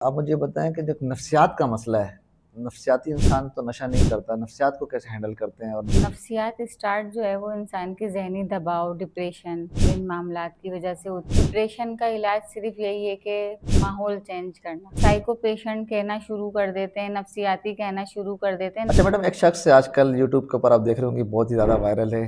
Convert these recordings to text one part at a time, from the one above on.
आप मुझे बताएँ कि जो नफ्सियात का मसला है, नफ्सियाती इंसान तो नशा नहीं करता, नफ्सियात को कैसे हैंडल करते हैं? और नफ्सियात स्टार्ट जो है वो इंसान के ज़हनी दबाव, डिप्रेशन इन मामलात की वजह से होती है। डिप्रेशन का इलाज सिर्फ यही है कि माहौल चेंज करना। साइको पेशेंट कहना शुरू कर देते हैं, नफ्सियाती कहना शुरू कर देते हैं। अच्छा मैडम, एक शख्स है आजकल यूट्यूब के ऊपर आप देख रहे होंगे बहुत ही ज़्यादा वायरल है,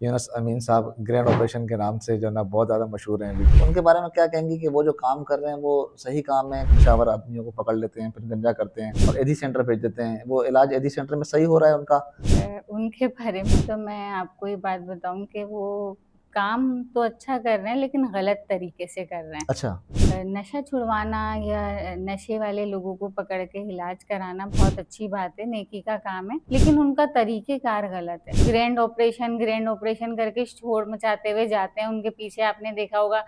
यूनुस अमीन साहब ग्रैंड ऑपरेशन के नाम से जो है ना बहुत ज़्यादा मशहूर हैं अभी। उनके बारे में क्या कहेंगी कि वो जो काम कर रहे हैं वो सही काम है? पेशावर आदमियों को पकड़ लेते हैं, फिर गंजा करते हैं और एडी सेंटर भेज देते हैं। वो इलाज एडी सेंटर में सही हो रहा है उनका? उनके बारे में तो मैं आपको ये बात बताऊँ कि वो काम तो अच्छा कर रहे हैं लेकिन गलत तरीके से कर रहे हैं। अच्छा। नशा छुड़वाना या नशे वाले लोगों को पकड़ के इलाज कराना बहुत अच्छी बात है, नेकी का काम है, लेकिन उनका तरीक़ेकार गलत है। ग्रैंड ऑपरेशन करके शोर मचाते हुए जाते हैं, उनके पीछे आपने देखा होगा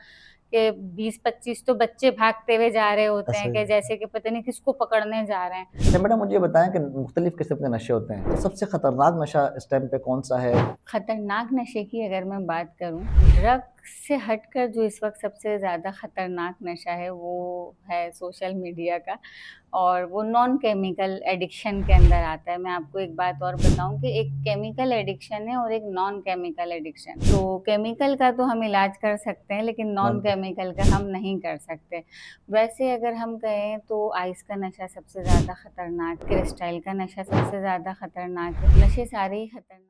कि 20-25 तो बच्चे भागते हुए जा रहे होते हैं ऐसे कि जैसे कि पता नहीं किसको पकड़ने जा रहे हैं। अच्छा मैडम, मुझे ये बताएँ कि मुख्तलिफ़ किस्म के नशे होते हैं, तो सबसे खतरनाक नशा इस टाइम पे कौन-सा है? खतरनाक नशे की अगर मैं बात करूँ, ड्रग से हटकर जो इस वक़्त सबसे ज़्यादा खतरनाक नशा है वो है सोशल मीडिया का, और वो नॉन केमिकल एडिक्शन के अंदर आता है। मैं आपको एक बात और बताऊँ कि एक केमिकल एडिक्शन है और एक नॉन केमिकल एडिक्शन। तो केमिकल का तो हम इलाज कर सकते हैं लेकिन नॉन केमिकल का हम नहीं कर सकते। वैसे अगर हम कहें तो आइस का नशा सबसे ज़्यादा खतरनाक, क्रिस्टल का नशा सबसे ज़्यादा खतरनाक है। नशे सारे ही खतरनाक।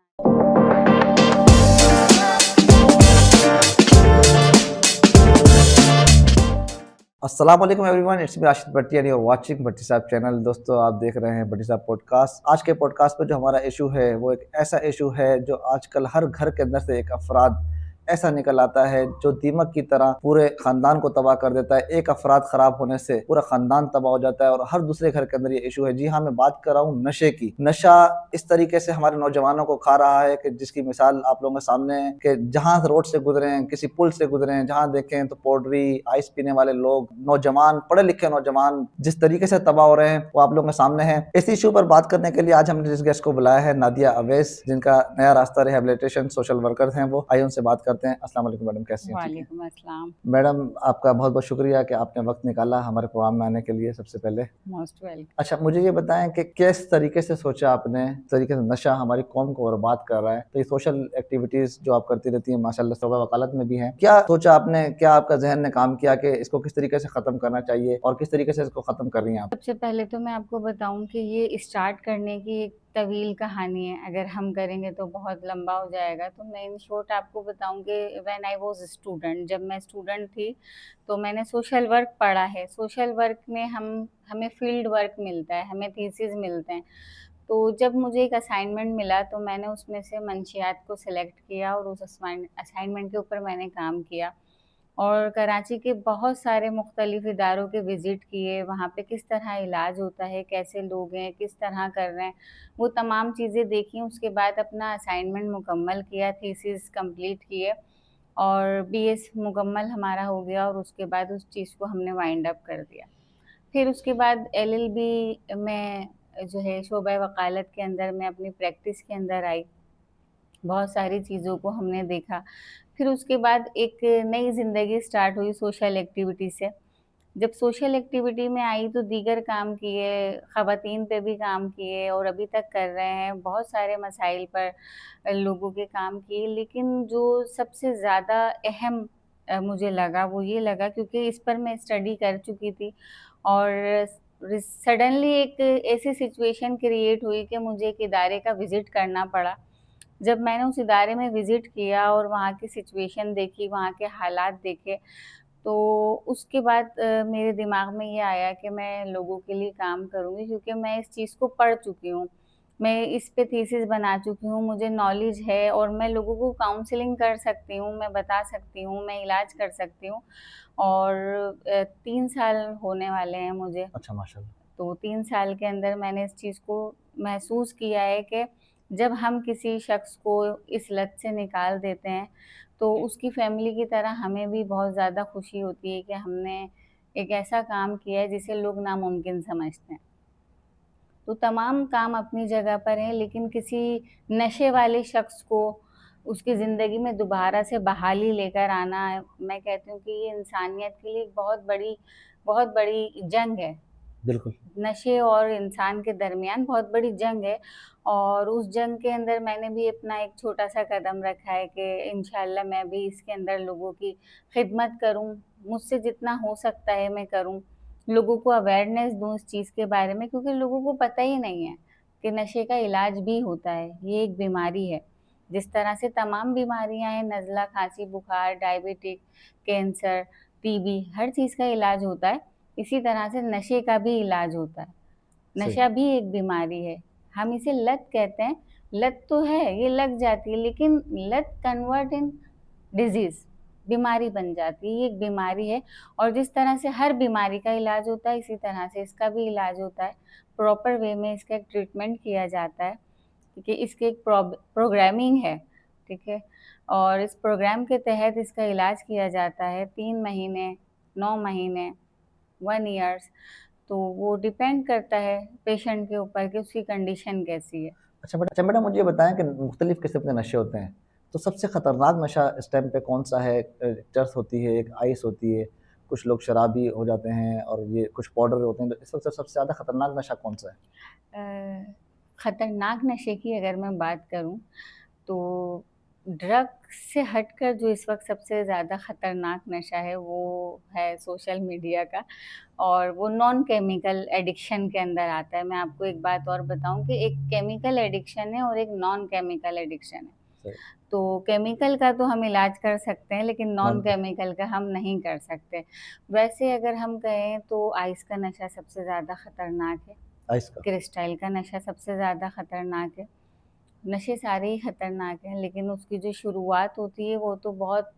अस्सलाम वालेकुम everyone, it's me Rashid Bhatti and you are watching Bhatti साहब चैनल। दोस्तों आप देख रहे हैं भट्टी साहब पॉडकास्ट। आज के पॉडकास्ट पे जो हमारा इशू है वो एक ऐसा इशू है जो आजकल हर घर के अंदर से एक अफराद ऐसा निकल आता है जो दीमक की तरह पूरे खानदान को तबाह कर देता है। एक अफराद खराब होने से पूरा खानदान तबाह हो जाता है और हर दूसरे घर के अंदर ये इशू है। जी हाँ, मैं बात कर रहा हूँ नशे की। नशा इस तरीके से हमारे नौजवानों को खा रहा है कि जिसकी मिसाल आप लोगों के सामने है कि जहाँ रोड से गुजरे हैं, किसी पुल से गुजरे हैं, जहाँ देखें तो पोड्री, आइस पीने वाले लोग, नौजवान, पढ़े लिखे नौजवान जिस तरीके से तबाह हो रहे हैं वो आप लोगों के सामने है। इस इशू पर बात करने के लिए आज हमने जिस गेस्ट को बुलाया है, नादिया अवैस, जिनका नया रास्ता रिहैबिलिटेशन सोशल वर्कर हैं वो। आइए उनसे बात करते हैं। अस्सलाम वालेकुम मैडम, कैसी हैं? ठीक है वालेकुम अस्सलाम। मैडम, आपका बहुत बहुत शुक्रिया कि आपने वक्त निकाला हमारे प्रोग्राम में आने के लिए सबसे पहले। Most welcome. अच्छा मुझे ये बताएं कि किस तरीके से सोचा आपने, इस तरीके से नशा हमारी कौम को बर्बाद कर रहा है, तो ये सोशल एक्टिविटीज जो आप करती रहती हैं माशाल्लाह शोबा वकालत में भी हैं, क्या सोचा आपने, क्या आपका जहन ने काम किया कि इसको किस तरीके से खत्म करना चाहिए और किस तरीके से इसको खत्म कर रही हैं आप? सबसे पहले तो मैं आपको बताऊं कि ये स्टार्ट करने की एक तवील कहानी है, अगर हम करेंगे तो बहुत लंबा हो जाएगा। तो मैं इन शॉर्ट आपको बताऊं कि व्हेन आई वाज स्टूडेंट, जब मैं स्टूडेंट थी तो मैंने सोशल वर्क पढ़ा है। सोशल वर्क में हमें फील्ड वर्क मिलता है, हमें थीसिस मिलते हैं। तो जब मुझे एक असाइनमेंट मिला तो मैंने उसमें से मंशियात को सिलेक्ट किया और उस असाइनमेंट के ऊपर मैंने काम किया और कराची के बहुत सारे मुख्तलिफ इदारों के विज़िट किए। वहाँ पे किस तरह इलाज होता है, कैसे लोग हैं, किस तरह कर रहे हैं, वो तमाम चीज़ें देखी। उसके बाद अपना असाइनमेंट मुकम्मल किया, थीसिस कंप्लीट किए और बीएस मुकम्मल हमारा हो गया और उसके बाद उस चीज़ को हमने वाइंड अप कर दिया। फिर उसके बाद एलएलबी में जो है शोबा वकालत के अंदर मैं अपनी प्रैक्टिस के अंदर आई। बहुत सारी चीज़ों को हमने देखा। फिर उसके बाद एक नई ज़िंदगी स्टार्ट हुई सोशल एक्टिविटी से। जब सोशल एक्टिविटी में आई तो दीगर काम किए, ख़वातीन पे भी काम किए और अभी तक कर रहे हैं। बहुत सारे मसाइल पर लोगों के काम किए, लेकिन जो सबसे ज़्यादा अहम मुझे लगा वो ये लगा, क्योंकि इस पर मैं स्टडी कर चुकी थी और सडनली एक ऐसी सिचुएशन क्रिएट हुई कि मुझे एक इदारे का विज़िट करना पड़ा। जब मैंने उस इदारे में विज़िट किया और वहाँ की सिचुएशन देखी, वहाँ के हालात देखे, तो उसके बाद मेरे दिमाग में ये आया कि मैं लोगों के लिए काम करूँगी, क्योंकि मैं इस चीज़ को पढ़ चुकी हूँ। मैं इस पे थीसिस बना चुकी हूँ, मुझे नॉलेज है और मैं लोगों को काउंसलिंग कर सकती हूँ, मैं बता सकती हूँ, मैं इलाज कर सकती हूँ। और 3 साल होने वाले हैं मुझे। अच्छा माशाल्लाह। तो 3 साल के अंदर मैंने इस चीज़ को महसूस किया है कि जब हम किसी शख्स को इस लत से निकाल देते हैं, तो उसकी फ़ैमिली की तरह हमें भी बहुत ज़्यादा खुशी होती है कि हमने एक ऐसा काम किया है जिसे लोग नामुमकिन समझते हैं। तो तमाम काम अपनी जगह पर हैं, लेकिन किसी नशे वाले शख्स को उसकी ज़िंदगी में दोबारा से बहाली लेकर आना, मैं कहती हूँ कि ये इंसानियत के लिए एक बहुत बड़ी जंग है। बिल्कुल। नशे और इंसान के दरमियान बहुत बड़ी जंग है और उस जंग के अंदर मैंने भी अपना एक छोटा-सा कदम रखा है कि इंशाल्लाह मैं भी इसके अंदर लोगों की खिदमत करूँ, मुझसे जितना हो सकता है मैं करूँ। लोगों को अवेयरनेस दूँ इस चीज़ के बारे में क्योंकि लोगों को पता ही नहीं है कि नशे का इलाज भी होता है, ये एक बीमारी है। जिस तरह से तमाम बीमारियाँ हैं नज़ला, खाँसी, बुखार, डायबिटिक, कैंसर, टीबी हर चीज़ का इलाज होता है। इसी तरह से नशे का भी इलाज होता है। सही। नशा भी एक बीमारी है। हम इसे लत कहते हैं। लत तो है, ये लग जाती है लेकिन लत कन्वर्ट इन डिज़ीज़ बीमारी बन जाती है। ये एक बीमारी है और जिस तरह से हर बीमारी का इलाज होता है, इसी तरह से इसका भी इलाज होता है। प्रॉपर वे में इसका एक ट्रीटमेंट किया जाता है क्योंकि इसकी एक प्रोग्रामिंग है, ठीक है? और इस प्रोग्राम के तहत इसका इलाज किया जाता है 3 महीने, 9 महीने, 1 ईयर्स तो वो डिपेंड करता है पेशेंट के ऊपर कि उसकी कंडीशन कैसी है। अच्छा मैडम, मुझे ये बताएँ कि मुख्तलिफ़ किस्म के नशे होते हैं, तो सबसे खतरनाक नशा इस टाइम पे कौन-सा है? चरस होती है, एक आइस होती है, कुछ लोग शराबी हो जाते हैं और ये कुछ पाउडर होते हैं, तो इस वक़्त सबसे ज़्यादा खतरनाक नशा कौन-सा है? अ, खतरनाक नशे की अगर मैं बात करूँ तो ड्रग्स से हटकर जो इस वक़्त सबसे ज़्यादा खतरनाक नशा है वो है सोशल मीडिया का और वो नॉन केमिकल एडिक्शन के अंदर आता है। मैं आपको एक बात और बताऊँ कि एक केमिकल एडिक्शन है और एक नॉन केमिकल एडिक्शन है। सही। तो केमिकल का तो हम इलाज कर सकते हैं लेकिन नॉन नॉन के केमिकल का हम नहीं कर सकते। वैसे अगर हम कहें तो आइस का नशा सबसे ज़्यादा खतरनाक है, आइस का। क्रिस्टल का नशा सबसे ज़्यादा खतरनाक है। नशे सारे ही खतरनाक हैं लेकिन उसकी जो शुरुआत होती है वो तो बहुत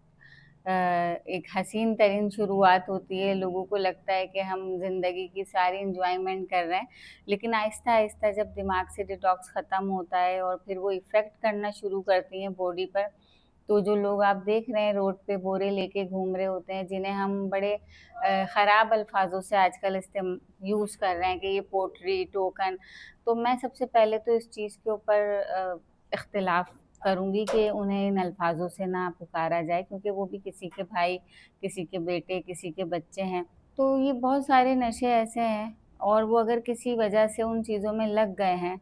एक हसीन तरीन शुरुआत होती है। लोगों को लगता है कि हम ज़िंदगी की सारी एन्जॉयमेंट कर रहे हैं, लेकिन आहिस्ता-आहिस्ता जब दिमाग से डिटॉक्स ख़त्म होता है और फिर वो इफ़ेक्ट करना शुरू करती हैं बॉडी पर, तो जो लोग आप देख रहे हैं रोड पे बोरे लेके घूम रहे होते हैं, जिन्हें हम बड़े ख़राब अल्फ़ाज़ों से आजकल यूज़ कर रहे हैं कि ये पोट्री, टोकन, तो मैं सबसे पहले तो इस चीज़ के ऊपर इख्तिलाफ़ करूँगी कि उन्हें इन अल्फ़ाज़ों से ना पुकारा जाए क्योंकि वो भी किसी के भाई, किसी के बेटे, किसी के बच्चे हैं। तो ये बहुत सारे नशे ऐसे हैं और वो अगर किसी वजह से उन चीज़ों में लग गए हैं,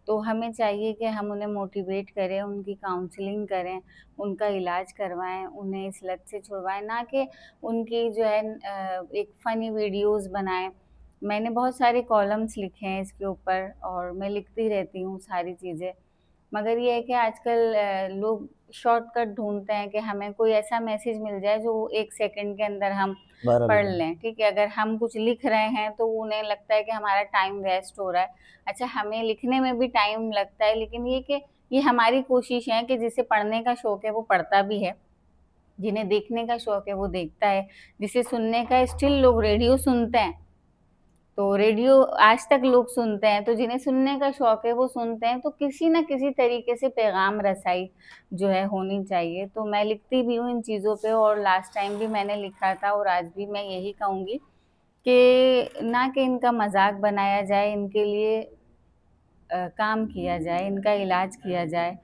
तो हमें चाहिए कि हम उन्हें मोटिवेट करें, उनकी काउंसलिंग करें, उनका इलाज करवाएँ, उन्हें इस लत से छुड़वाएँ, ना कि उनकी जो है एक फ़नी वीडियोज़ बनाएँ। मैंने बहुत सारे कॉलम्स लिखे हैं इसके ऊपर और मैं लिखती रहती हूँ सारी चीज़ें। मगर ये है कि आजकल लोग शॉर्टकट ढूँढते हैं कि हमें कोई ऐसा मैसेज मिल जाए जो 1 सेकंड के अंदर हम वायरल हो पढ़ जाए। लें, ठीक है? अगर हम कुछ लिख रहे हैं तो उन्हें लगता है कि हमारा टाइम वेस्ट हो रहा है। अच्छा हमें लिखने में भी टाइम लगता है लेकिन ये कि ये हमारी कोशिश है कि जिसे पढ़ने का शौक है वो पढ़ता भी है, जिन्हें देखने का शौक है वो देखता है, जिसे सुनने का स्टिल लोग रेडियो सुनते हैं। तो रेडियो आज तक लोग सुनते हैं, तो जिन्हें सुनने का शौक है वो सुनते हैं, तो किसी न किसी तरीके से पैगाम रसाई जो है होनी चाहिए। तो मैं लिखती भी हूँ इन चीज़ों पे और लास्ट टाइम भी मैंने लिखा था और आज भी मैं यही कहूँगी कि ना कि इनका मज़ाक बनाया जाए, इनके लिए काम किया जाए, इनका इलाज किया जाए,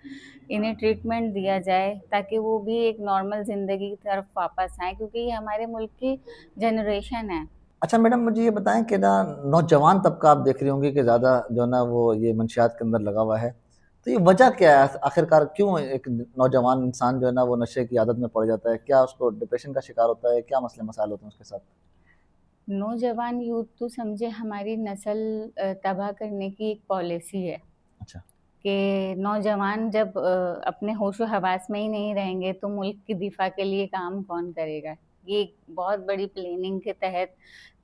इन्हें ट्रीटमेंट दिया जाए ताकि वो भी एक नॉर्मल ज़िंदगी की तरफ वापस आएँ क्योंकि ये हमारे मुल्क की जनरेशन है। अच्छा मैडम, मुझे ये बताएँ कि ना नौजवान तबका आप देख रही होंगी कि ज़्यादा जो है ना वो ये मंशियात के अंदर लगा हुआ है। तो ये वजह क्या है? आखिरकार क्यों एक नौजवान इंसान जो है ना वो नशे की आदत में पड़ जाता है? क्या उसको डिप्रेशन का शिकार होता है? क्या मसले-मसाइल होते हैं उसके साथ? नौजवान यूथ तो समझे हमारी नस्ल तबाह करने की एक पॉलिसी है अच्छा। कि नौजवान जब अपने होशो-हवास में ही नहीं रहेंगे तो मुल्क की दिफ़ा के लिए काम कौन करेगा? ये एक बहुत बड़ी प्लानिंग के तहत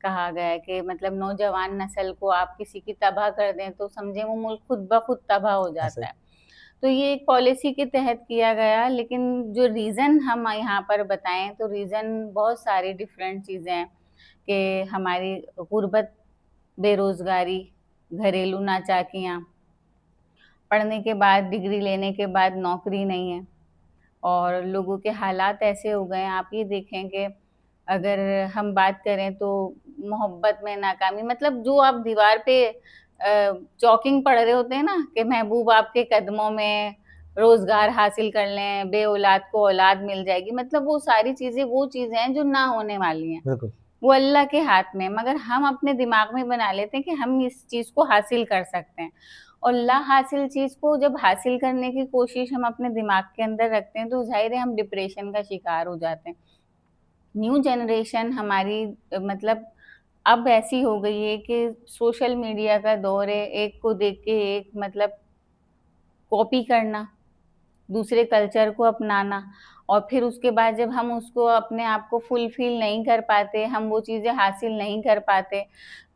कहा गया है कि मतलब नौजवान नस्ल को आप किसी की तबाह कर दें तो समझें वो मुल्क खुद ब खुद तबाह हो ऐसा जाता ही। है। तो ये एक पॉलिसी के तहत किया गया लेकिन जो रीज़न हम यहाँ पर बताएँ तो रीज़न बहुत सारी डिफरेंट चीज़ें हैं कि हमारी गुर्बत, बेरोज़गारी, घरेलू नाचाकियाँ, पढ़ने के बाद डिग्री लेने के बाद नौकरी नहीं है और लोगों के हालात ऐसे हो गए हैं आप ये देखें कि अगर हम बात करें तो मोहब्बत में नाकामी मतलब जो आप दीवार पे चॉकिंग पढ़ रहे होते हैं ना कि महबूब आपके कदमों में रोज़गार हासिल कर लें, बे औलाद को औलाद मिल जाएगी, मतलब वो सारी चीज़ें वो चीज़ें हैं जो ना होने वाली हैं। बिल्कुल। वो अल्लाह के हाथ में है, मगर हम अपने दिमाग में बना लेते हैं कि हम इस चीज़ को हासिल कर सकते हैं, और ला हासिल चीज़ को जब हासिल करने की कोशिश हम अपने दिमाग के अंदर रखते हैं, तो ज़ाहिर है हम डिप्रेशन का शिकार हो जाते हैं। न्यू जनरेशन हमारी मतलब अब ऐसी हो गई है कि सोशल मीडिया का दौर है, एक को देख के एक मतलब कॉपी करना, दूसरे कल्चर को अपनाना, और फिर उसके बाद जब हम उसको अपने आप को फुलफिल नहीं कर पाते, हम वो चीज़ें हासिल नहीं कर पाते,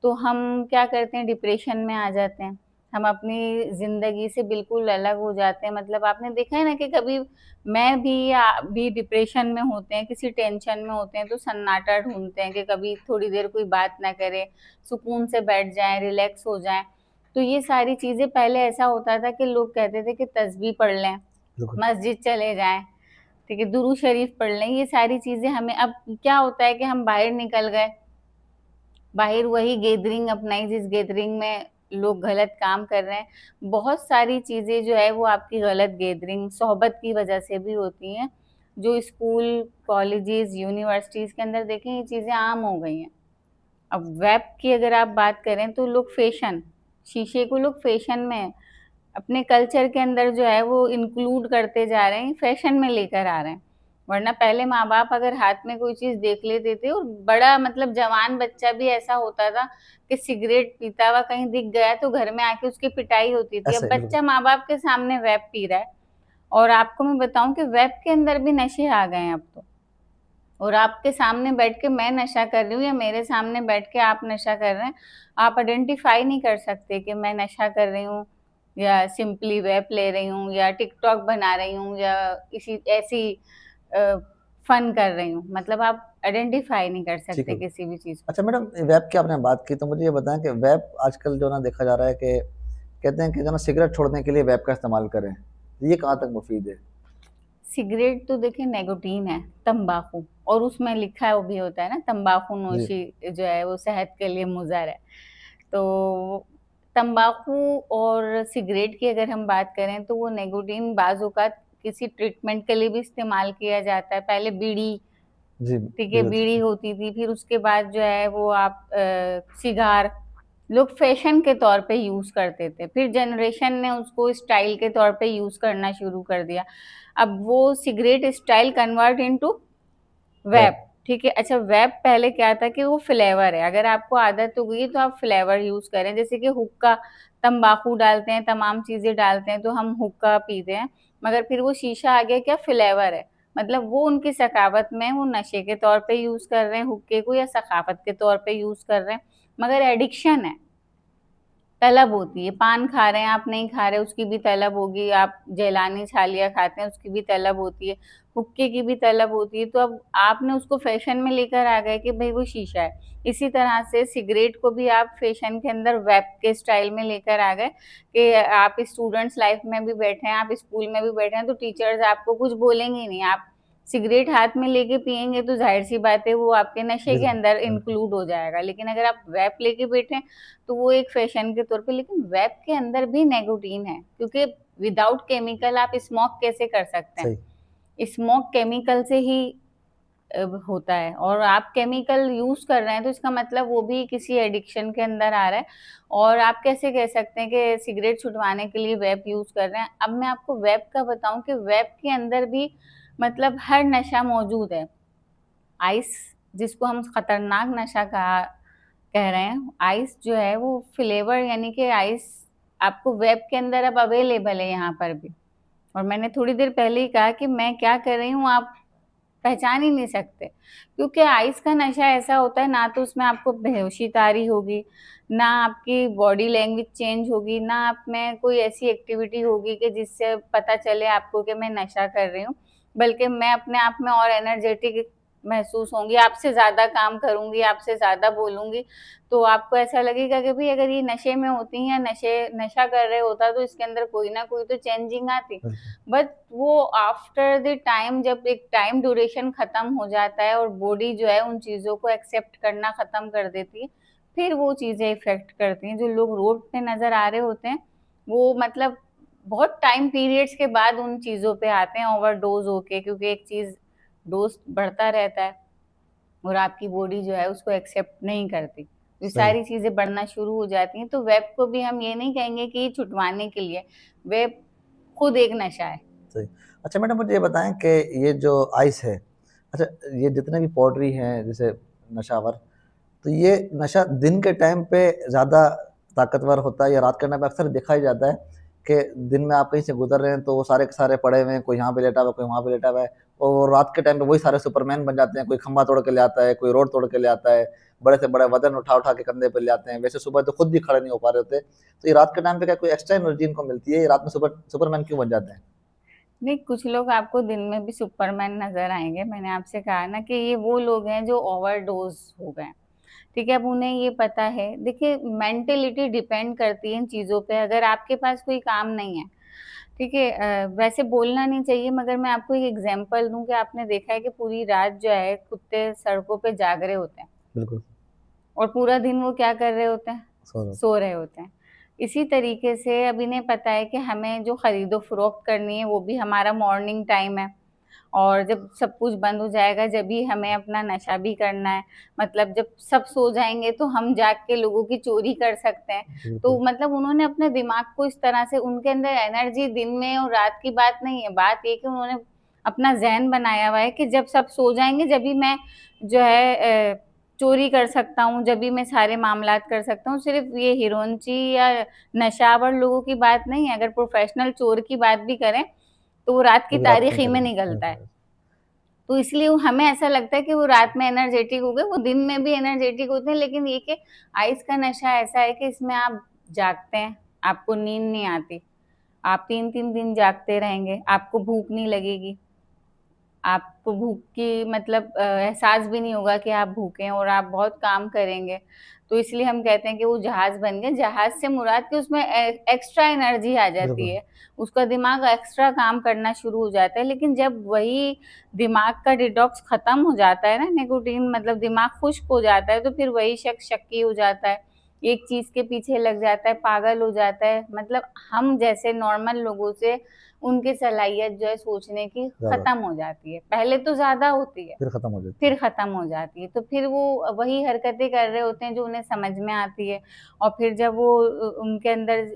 तो हम क्या करते हैं, डिप्रेशन में आ जाते हैं। हम अपनी ज़िंदगी से बिल्कुल अलग हो जाते हैं। मतलब आपने देखा है ना कि कभी मैं भी या आप भी डिप्रेशन में होते हैं, किसी टेंशन में होते हैं, तो सन्नाटा ढूँढते हैं कि कभी थोड़ी देर कोई बात ना करे, सुकून से बैठ जाएँ, रिलैक्स हो जाएँ। तो ये सारी चीज़ें पहले ऐसा होता था कि लोग कहते थे कि तस्बीह पढ़ लें, बिल्कुल। मस्जिद चले जाएँ, ठीक है, दुरूद शरीफ पढ़ लें, ये सारी चीज़ें हमें अब क्या होता है कि हम बाहर निकल गए, बाहर वही गैदरिंग अपनाई जिस गैदरिंग में लोग गलत काम कर रहे हैं। बहुत सारी चीज़ें जो है वो आपकी गलत गैदरिंग, सोहबत की वजह से भी होती हैं, जो स्कूल, कॉलेजेस, यूनिवर्सिटीज़ के अंदर देखें ये चीज़ें आम हो गई हैं। अब वेब की अगर आप बात करें तो लोग फैशन, शीशे को लोग फैशन में अपने कल्चर के अंदर जो है वो इंक्लूड करते जा रहे हैं, फैशन में लेकर आ रहे हैं। वरना पहले माँ-बाप अगर हाथ में कोई चीज़ देख लेते थे, और बड़ा मतलब जवान बच्चा भी ऐसा होता था कि सिगरेट पीता हुआ कहीं दिख गया तो घर में आके उसकी पिटाई होती थी। अब ऐसे बिल्कुल। बच्चा माँ-बाप के सामने वेब पी रहा है, और आपको मैं बताऊँ कि वेब के अंदर भी नशे आ गए हैं अब तो। और आपके सामने बैठ के मैं नशा कर रही हूँ या मेरे सामने बैठ के आप नशा कर रहे हैं, आप आइडेंटिफ़ाई नहीं कर सकते कि मैं नशा कर रही हूँ या सिंपली वेप ले रही हूँ या टिकटॉक बना रही हूँ या इसी ऐसी अ, फन कर रही हूँ। मतलब आप आइडेंटिफ़ाई नहीं कर ठीक सकते है। किसी भी चीज़ को। अच्छा मैडम, वेब की आपने बात की तो मुझे ये बताएँ कि वेब आजकल जो ना देखा जा रहा है कि कहते हैं कि जो ना सिगरेट छोड़ने के लिए वेब का इस्तेमाल करें। ये कहाँ तक मुफ़ीद है? सिगरेट तो देखिए निकोटीन है, तम्बाकू, और उसमें लिखा है वो भी होता है ना, तम्बाकू जी। नोशी जो है वो सेहत के लिए मुज़र है। तो तम्बाकू और सिगरेट की अगर हम बात करें तो वो निकोटीन बाज़ औक़ात किसी ट्रीटमेंट के लिए भी इस्तेमाल किया जाता है। पहले बीड़ी, जी, ठीक है, बिल्कुल। बीड़ी होती थी, फिर उसके बाद जो है वो आप सिगार, लोग फ़ैशन के तौर पे यूज़ करते थे। फिर जनरेशन ने उसको स्टाइल के तौर पे यूज़ करना शुरू कर दिया। अब वो cigarette style convert into vape, web. ठीक है। अच्छा, वेप पहले क्या था कि वो फ्लेवर है, अगर आपको आदत हो गई है तो आप फ्लेवर यूज़ करें, जैसे कि हुक्का, तम्बाकू डालते हैं, तमाम चीज़ें डालते हैं तो हम हुक्का पीते हैं, मगर फिर वो शीशा आ गया क्या, फ्लेवर है। मतलब वो उनकी सखावत में वो नशे के तौर पे यूज़ कर रहे हैं हुक्के को या सखावत के तौर पे यूज़ कर रहे हैं, मगर एडिक्शन है। तलब होती है, पान खा रहे हैं आप, नहीं खा रहे उसकी भी तलब होगी, आप जैलानी छालिया खाते हैं उसकी भी तलब होती है, हुक्के की भी तलब होती है, तो अब आपने उसको फैशन में लेकर आ गए कि भई वो शीशा है। इसी तरह से सिगरेट को भी आप फैशन के अंदर वेप के स्टाइल में लेकर आ गए कि आप स्टूडेंट्स लाइफ में भी बैठे हैं, आप स्कूल में भी बैठे हैं, तो टीचर्स आपको कुछ बोलेंगे ही नहीं। आप सिगरेट हाथ में लेके पिएँगे तो ज़ाहिर-सी बात है वो आपके नशे के बिल्कुल, अंदर बिल्कुल। इंक्लूड हो जाएगा। लेकिन अगर आप वेप लेके बैठे हैं तो वो एक फैशन के तौर पे, लेकिन वेप के अंदर भी निकोटीन है, क्योंकि विदाउट केमिकल आप स्मोक कैसे कर सकते सही। हैं? स्मोक केमिकल से ही होता है, और आप केमिकल यूज़ कर रहे हैं तो इसका मतलब वो भी किसी एडिक्शन के अंदर आ रहा है, और आप कैसे कह सकते हैं कि सिगरेट छुड़वाने के लिए वेप यूज़ कर रहे हैं। अब मैं आपको वेप का बताऊँ कि वेप के अंदर भी मतलब हर नशा मौजूद है। आइस, जिसको हम खतरनाक नशा कह रहे हैं, आइस जो है वो फ्लेवर यानी कि आइस आपको वेब के अंदर अब अवेलेबल है यहाँ पर भी। और मैंने थोड़ी देर पहले ही कहा कि मैं क्या कर रही हूँ आप पहचान ही नहीं सकते, क्योंकि आइस का नशा ऐसा होता है ना, तो उसमें आपको बेहोशी तारी होगी, ना आपकी बॉडी लैंग्वेज चेंज होगी, ना आप में कोई ऐसी एक्टिविटी होगी कि जिससे पता चले आपको कि मैं नशा कर रही हूँ, बल्कि मैं अपने आप में और एनर्जेटिक महसूस होंगी, आपसे ज़्यादा काम करूँगी, आपसे ज़्यादा बोलूँगी, तो आपको ऐसा लगेगा कि भई अगर ये नशे में होती या नशा कर रहे होता तो इसके अंदर कोई ना कोई तो चेंजिंग आती। बिल्कुल। बट वो आफ्टर द टाइम जब एक टाइम ड्यूरेशन खत्म हो जाता है और बॉडी जो है उन चीज़ों को एक्सेप्ट करना खत्म कर देती है, फिर वो चीज़ें इफ़ेक्ट करती हैं। जो लोग रोड पे नज़र आ रहे होते हैं, वो मतलब बहुत टाइम पीरियड्स के बाद उन चीज़ों पे आते हैं ओवरडोज़ होके, क्योंकि एक चीज़ डोज़ बढ़ता रहता है। और आपकी बॉडी जो है उसको एक्सेप्ट नहीं करती। ये सही। सारी चीज़ें बढ़ना शुरू हो जाती हैं, तो वेब को भी हम ये नहीं कहेंगे कि छुटवाने के लिए, वेब खुद एक नशा है। सही। अच्छा मैडम मुझे ये बताएँ कि ये जो आइस है, अच्छा ये जितने भी पाउडरी हैं जैसे नशावर, तो ये नशा दिन के टाइम पे ज़्यादा ताकतवर होता है या रात के टाइम पे अक्सर देखा ही जाता है कि दिन में आप कहीं से गुज़र रहे हैं तो वो सारे के सारे पड़े हुए हैं, कोई यहाँ पे लेटा हुआ है, कोई वहाँ पे लेटा हुआ है और रात के टाइम पे वही सारे सुपरमैन बन जाते हैं, कोई खंभा तोड़ के ले आता है, कोई रोड तोड़ के ले आता है, बड़े से बड़ा वज़न उठा-उठा के कंधे पे ले आते हैं, वैसे सुबह तो खुद भी खड़े नहीं हो पा रहे होते। तो ये रात के टाइम पे क्या कोई एक्स्ट्रा एनर्जी इनको मिलती है, ये रात में सुपरमैन क्यों बन जाते हैं? नहीं, कुछ लोग आपको दिन में भी सुपरमैन नज़र आएँगे। मैंने आपसे कहा ना कि ये वो लोग हैं जो ओवरडोज़ हो गए हैं, ठीक है? अब उन्हें ये पता है, देखिए मेंटालिटी डिपेंड करती है इन चीज़ों पे। अगर आपके पास कोई काम नहीं है, ठीक है, वैसे बोलना नहीं चाहिए मगर मैं आपको एक एग्ज़ाम्पल दूँ कि आपने देखा है कि पूरी रात जो है कुत्ते सड़कों पे जाग रहे होते हैं बिल्कुल, और पूरा दिन वो क्या कर रहे होते हैं? सो रहा सो रहे होते हैं। इसी तरीके से अब इन्हें पता है कि हमें जो खरीदो-फ़रोख्त करनी है वो भी हमारा मॉर्निंग टाइम है और जब सब कुछ बंद हो जाएगा जभी हमें अपना नशा भी करना है। मतलब जब सब सो जाएँगे तो हम जाग के लोगों की चोरी कर सकते हैं। तो बिल्कुल, मतलब उन्होंने अपने दिमाग को इस तरह से उनके अंदर एनर्जी दिन में और रात की बात नहीं है। बात ये है कि उन्होंने अपना ज़हन बनाया हुआ है कि जब सब सो जाएँगे जभी मैं जो है चोरी कर सकता हूँ, जभी मैं सारे मामलात कर सकता हूँ। सिर्फ़ ये हिरोइनची या नशावर लोगों की बात नहीं है, अगर प्रोफ़ेशनल चोर की बात भी करें, तो वो रात की वो भी रात में तारीख़ी में करेंगे। निकलता है। तो इसलिए वो हमें ऐसा लगता है कि वो रात में एनर्जेटिक हो गए, वो दिन में भी एनर्जेटिक होते हैं, लेकिन ये कि आइस का नशा ऐसा है कि इसमें आप जागते हैं, आपको नींद नहीं आती। आप 3-3 दिन जागते रहेंगे, आपको भूख नहीं लगेगी। आपको भूख की मतलब एहसास भी नहीं होगा कि आप भूखे हैं और आप बहुत काम करेंगे। तो इसलिए हम कहते हैं कि वो जहाज़ बन गए। जहाज़ से मुराद कि उसमें एक्स्ट्रा एनर्जी आ जाती बिल्कुल, है। उसका दिमाग एक्स्ट्रा काम करना शुरू हो जाता है। लेकिन जब वही दिमाग का डिटॉक्स खत्म हो जाता है ना, निकोटीन मतलब दिमाग खुश्क हो जाता है, तो फिर वही शख्स शक्की हो जाता है। एक चीज़ के पीछे लग जाता है, पागल हो जाता है। मतलब हम जैसे नॉर्मल लोगों से उनकी सलाहियत जो है सोचने की ज़्यादा, खत्म हो जाती है। पहले तो ज़्यादा होती है, फिर खत्म हो जाती फिर है। खत्म हो जाती है। तो फिर वो वही हरकतें कर रहे होते हैं जो उन्हें समझ में आती है और फिर जब वो उनके अंदर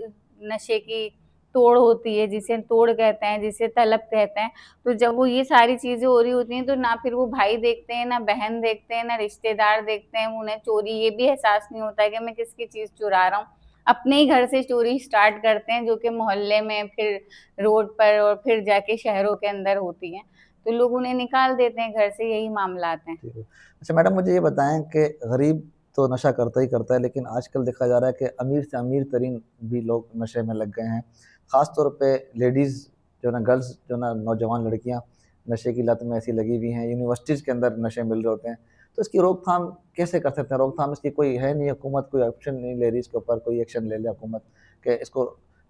नशे की तोड़ होती है, जिसे तोड़ कहते हैं, जिसे तलब कहते हैं, तो जब वो ये सारी चीज़ें हो रही होती हैं तो ना फिर वो भाई देखते हैं, ना बहन देखते हैं, ना रिश्तेदार देखते हैं, उन्हें चोरी ये भी एहसास नहीं होता है कि मैं किसकी चीज़ चुरा रहा हूँ। अपने ही घर से चोरी स्टार्ट करते हैं जो कि मोहल्ले में, फिर रोड पर और फिर जाके शहरों के अंदर होती हैं। तो लोग उन्हें निकाल देते हैं घर से, यही मामलात हैं। ठीक है। अच्छा मैडम मुझे ये बताएँ कि गरीब तो नशा करता ही करता है, लेकिन आजकल देखा जा रहा है कि अमीर से अमीर तरीन भी लोग नशे में लग गए हैं। ख़ास तौर पे लेडीज़ जो ना गर्ल्स जो ना नौजवान लड़कियाँ नशे की लत में ऐसी लगी हुई हैं, यूनिवर्सिटीज़ के अंदर नशे मिल रहे होते हैं। तो इसकी रोकथाम कैसे कर सकते हैं? रोकथाम इसकी कोई है नहीं, हुकूमत कोई एक्शन नहीं ले रही इसके ऊपर, कोई एक्शन ले ले हुकूमत कि इसको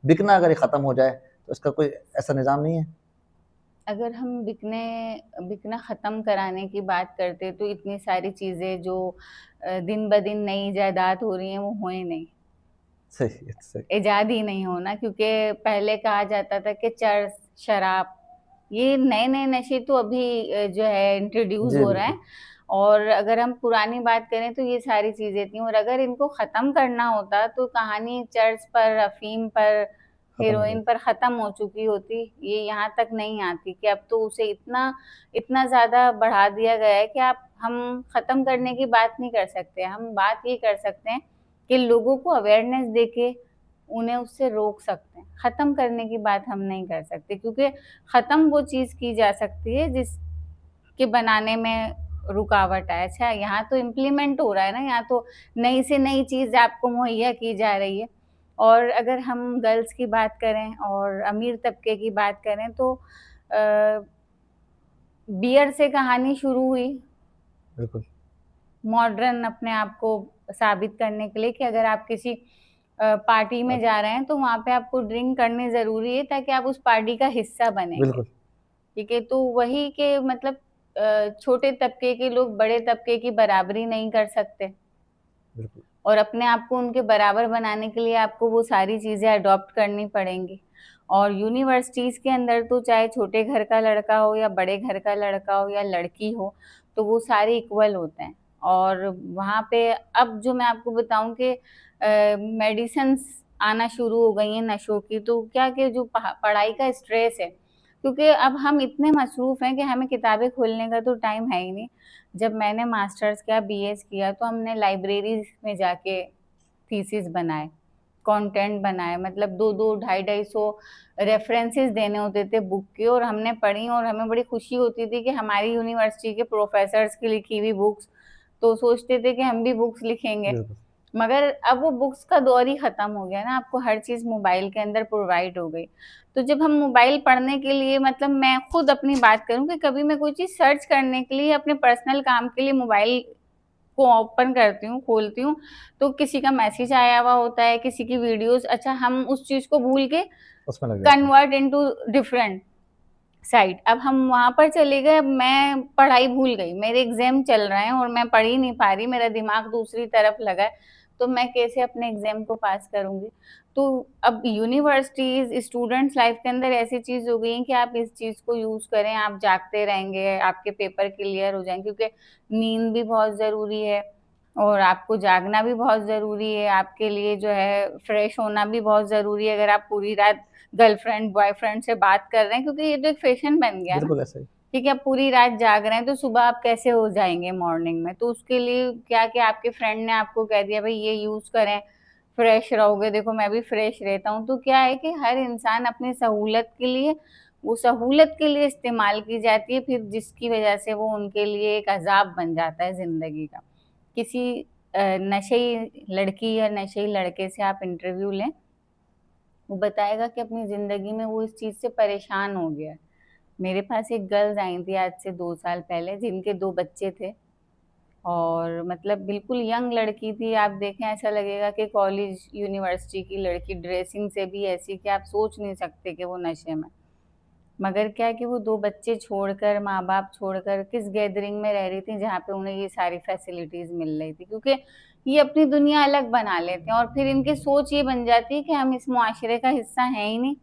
बिकना अगर ये ख़त्म हो जाए, तो इसका कोई ऐसा निज़ाम नहीं है? अगर हम बिकना ख़त्म कराने की बात करते तो इतनी सारी चीज़ें जो दिन-ब-दिन नई इजादात हो रही हैं वो होएँ नहीं। सही है, सही। इजाद ही नहीं होना क्योंकि पहले कहा जाता था कि चरस, शराब ये नए-नए नशे तो अभी जो है इंट्रोड्यूस जी, हो रहे बिल्कुल। हैं और अगर हम पुरानी बात करें तो ये सारी चीज़ें थी और अगर इनको ख़त्म करना होता तो कहानी चर्च पर, अफ़ीम पर, खत्म हो हेरोइन जाती। पर ख़त्म हो चुकी होती। ये यहाँ तक नहीं आती कि अब तो उसे इतना इतना ज़्यादा बढ़ा दिया गया है कि आप हम ख़त्म करने की बात नहीं कर सकते। हम बात ये कर सकते हैं कि लोगों को अवेयरनेस देके उन्हें उससे रोक सकते हैं। ख़त्म करने की बात हम नहीं कर सकते क्योंकि ख़त्म वो चीज़ की जा सकती है जिसके बनाने में रुकावट आए। अच्छा यहाँ तो इम्प्लीमेंट हो रहा है ना, यहाँ तो नई से नई चीज़ आपको मुहैया की जा रही है। और अगर हम गर्ल्स की बात करें और अमीर तबके की बात करें तो अ, बियर से कहानी शुरू हुई। बिल्कुल, मॉडर्न अपने आप को साबित करने के लिए कि अगर आप किसी पार्टी में बात जा रहे हैं तो वहाँ पे आपको ड्रिंक करनी ज़रूरी है ताकि आप उस पार्टी का हिस्सा बनेंगे, बिल्कुल, ठीक है? तो वही के मतलब छोटे तबके के लोग बड़े तबके की बराबरी नहीं कर सकते बिल्कुल। और अपने आप को उनके बराबर बनाने के लिए आपको वो सारी चीज़ें अडॉप्ट करनी पड़ेंगी। और यूनिवर्सिटीज़ के अंदर तो चाहे छोटे घर का लड़का हो या बड़े घर का लड़का हो या लड़की हो, तो वो सारे इक्वल होते हैं। और वहाँ पे अब जो मैं आपको बताऊँ कि मेडिसिन्स आना शुरू हो गई हैं नशों की, तो क्या कि जो पढ़ाई का स्ट्रेस है, क्योंकि अब हम इतने मसरूफ़ हैं कि हमें किताबें खोलने का तो टाइम है ही नहीं। जब मैंने मास्टर्स किया, बीएस किया, तो हमने लाइब्रेरीज़ में जाके थीसिस बनाए, कंटेंट बनाए, मतलब 2-2, 250-250 रेफरेंसेस देने होते थे बुक के, और हमने पढ़ी और हमें बड़ी खुशी होती थी कि हमारी यूनिवर्सिटी के प्रोफेसर्स की लिखी हुई बुक्स, तो सोचते थे कि हम भी बुक्स लिखेंगे। बिल्कुल। मगर अब वो बुक्स का दौर ही खत्म हो गया ना, आपको हर चीज़ मोबाइल के अंदर प्रोवाइड हो गई। तो जब हम मोबाइल पढ़ने के लिए, मतलब मैं खुद अपनी बात करूँ कि कभी मैं कोई चीज़ सर्च करने के लिए अपने पर्सनल काम के लिए मोबाइल को ओपन करती हूँ, खोलती हूँ, तो किसी का मैसेज आया हुआ होता है, किसी की वीडियोज़, अच्छा हम उस चीज़ को भूल के उसमें लग जाते हैं। Convert into different site. अब हम वहाँ पर चले गए, अब मैं पढ़ाई भूल गई, मेरे एग्ज़ाम चल रहे हैं और मैं पढ़ ही नहीं पा रही, मेरा दिमाग दूसरी तरफ लगा है, तो मैं कैसे अपने एग्ज़ाम को पास करूँगी? तो अब यूनिवर्सिटीज़, स्टूडेंट्स लाइफ़ के अंदर ऐसी चीज़ हो गई है कि आप इस चीज़ को यूज़ करें, आप जागते रहेंगे, आपके पेपर क्लियर हो जाएँगे, क्योंकि नींद भी बहुत ज़रूरी है और आपको जागना भी बहुत ज़रूरी है, आपके लिए जो है फ्रेश होना भी बहुत ज़रूरी है। अगर आप पूरी रात गर्लफ्रेंड, बॉयफ्रेंड से बात कर रहे हैं, क्योंकि ये तो एक फैशन बन गया ना, बिल्कुल ऐसा ही। ठीक है, आप पूरी रात जाग रहे हैं, तो सुबह आप कैसे हो जाएँगे मॉर्निंग में? तो उसके लिए क्या कि आपके फ्रेंड ने आपको कह दिया भई ये यूज़ करें, फ्रेश रहोगे, देखो मैं भी फ्रेश रहता हूँ। तो क्या है कि हर इंसान अपनी सहूलत के लिए, वो सहूलत के लिए इस्तेमाल की जाती है, फिर जिसकी वजह से वो उनके लिए एक अज़ाब बन जाता है ज़िंदगी का। किसी नशेई लड़की या नशेई लड़के से आप इंटरव्यू लें, वो बताएगा कि अपनी ज़िंदगी में वो इस चीज़ से परेशान हो गया है। मेरे पास एक गर्ल्स आई थी आज से 2 साल पहले, जिनके 2 बच्चे थे और मतलब बिल्कुल यंग लड़की थी। आप देखें ऐसा लगेगा कि कॉलेज, यूनिवर्सिटी की लड़की, ड्रेसिंग से भी ऐसी कि आप सोच नहीं सकते कि वो नशे में। मगर क्या है कि वो 2 बच्चे छोड़कर, माँ-बाप छोड़कर किस गैदरिंग में रह रही थी जहाँ पे उन्हें ये सारी फैसिलिटीज़ मिल रही थी। क्योंकि ये अपनी दुनिया अलग बना लेते हैं और फिर इनकी सोच ये बन जाती है कि हम इस मुआशरे का हिस्सा हैं ही नहीं।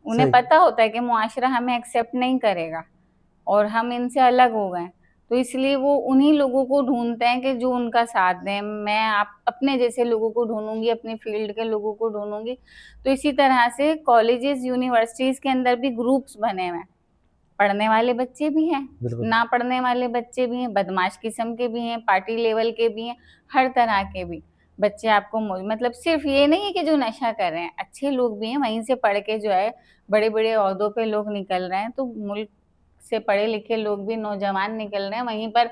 उन्हें सही। पता होता है कि मुआशरा हमें एक्सेप्ट नहीं करेगा और हम इनसे अलग हो गए। तो इसलिए वो उन्हीं लोगों को ढूँढते हैं कि जो उनका साथ दें। मैं आप अपने जैसे लोगों को ढूँढूँगी, अपनी फ़ील्ड के लोगों को ढूँढूँगी। तो इसी तरह से कॉलेजेस, यूनिवर्सिटीज़ के अंदर भी ग्रुप्स बने हुए हैं। पढ़ने वाले बच्चे भी हैं, बिल्कुल। ना पढ़ने वाले बच्चे भी हैं, बदमाश किस्म के भी हैं, पार्टी लेवल के भी हैं, हर तरह के भी बच्चे आपको मतलब सिर्फ़ ये नहीं है कि जो नशा कर रहे हैं, अच्छे लोग भी हैं, वहीं से पढ़ के जो है बड़े-बड़े ओहदों पे लोग निकल रहे हैं, तो मुल्क से पढ़े-लिखे लोग भी, नौजवान निकल रहे हैं, वहीं पर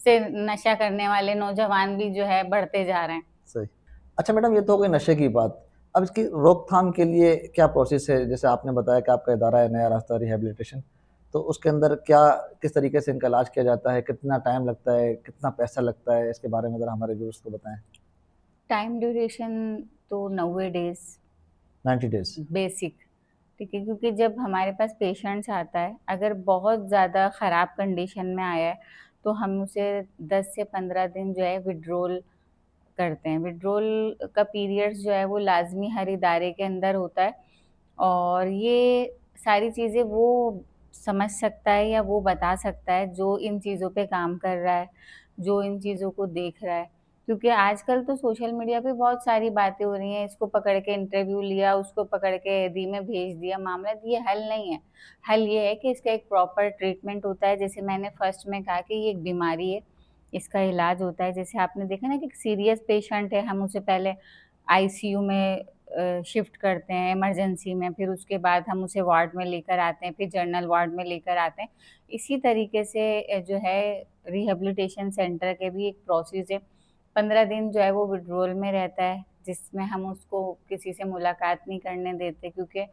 से नशा करने वाले नौजवान भी जो है बढ़ते जा रहे हैं। सही। अच्छा मैडम, ये तो हो गई नशे की बात। अब इसकी रोकथाम के लिए क्या प्रोसेस है? जैसे आपने बताया कि आपका इदारा है नया रास्ता रिहैबिलिटेशन, तो उसके अंदर क्या किस तरीके से इनका इलाज किया जाता है? कितना टाइम लगता है? कितना पैसा लगता है? इसके बारे में ज़रा हमारे व्यूअर्स को बताएँ। टाइम ड्यूरेशन तो 90 डेज़ 90 डेज़। बेसिक, ठीक है, क्योंकि जब हमारे पास पेशेंट्स आता है, अगर बहुत ज़्यादा ख़राब कंडीशन में आया है, तो हम उसे 10 से 15 दिन जो है विथड्रॉल करते हैं। विथड्रॉल का पीरियड्स जो है वो लाज़मी हर इदारे के अंदर होता है और ये सारी चीज़ें वो समझ सकता है या वो बता सकता है जो इन चीज़ों पे काम कर रहा है, जो इन चीज़ों को देख रहा है। क्योंकि आजकल तो सोशल मीडिया पे बहुत सारी बातें हो रही हैं, इसको पकड़ के इंटरव्यू लिया, उसको पकड़ के एडी में भेज दिया मामला, ये हल नहीं है। हल ये है कि इसका एक प्रॉपर ट्रीटमेंट होता है, जैसे मैंने फर्स्ट में कहा कि ये एक बीमारी है, इसका इलाज होता है। जैसे आपने देखा ना कि एक सीरियस पेशेंट है, हम उसे पहले आईसीयू में शिफ्ट करते हैं इमरजेंसी में, फिर उसके बाद हम उसे वार्ड में लेकर आते हैं, फिर जनरल वार्ड में लेकर आते हैं। इसी तरीके से जो है रिहैबिलिटेशन सेंटर के भी एक प्रोसेस है। 15 दिन जो है वो विथड्रॉल में रहता है, जिसमें हम उसको किसी से मुलाकात नहीं करने देते, क्योंकि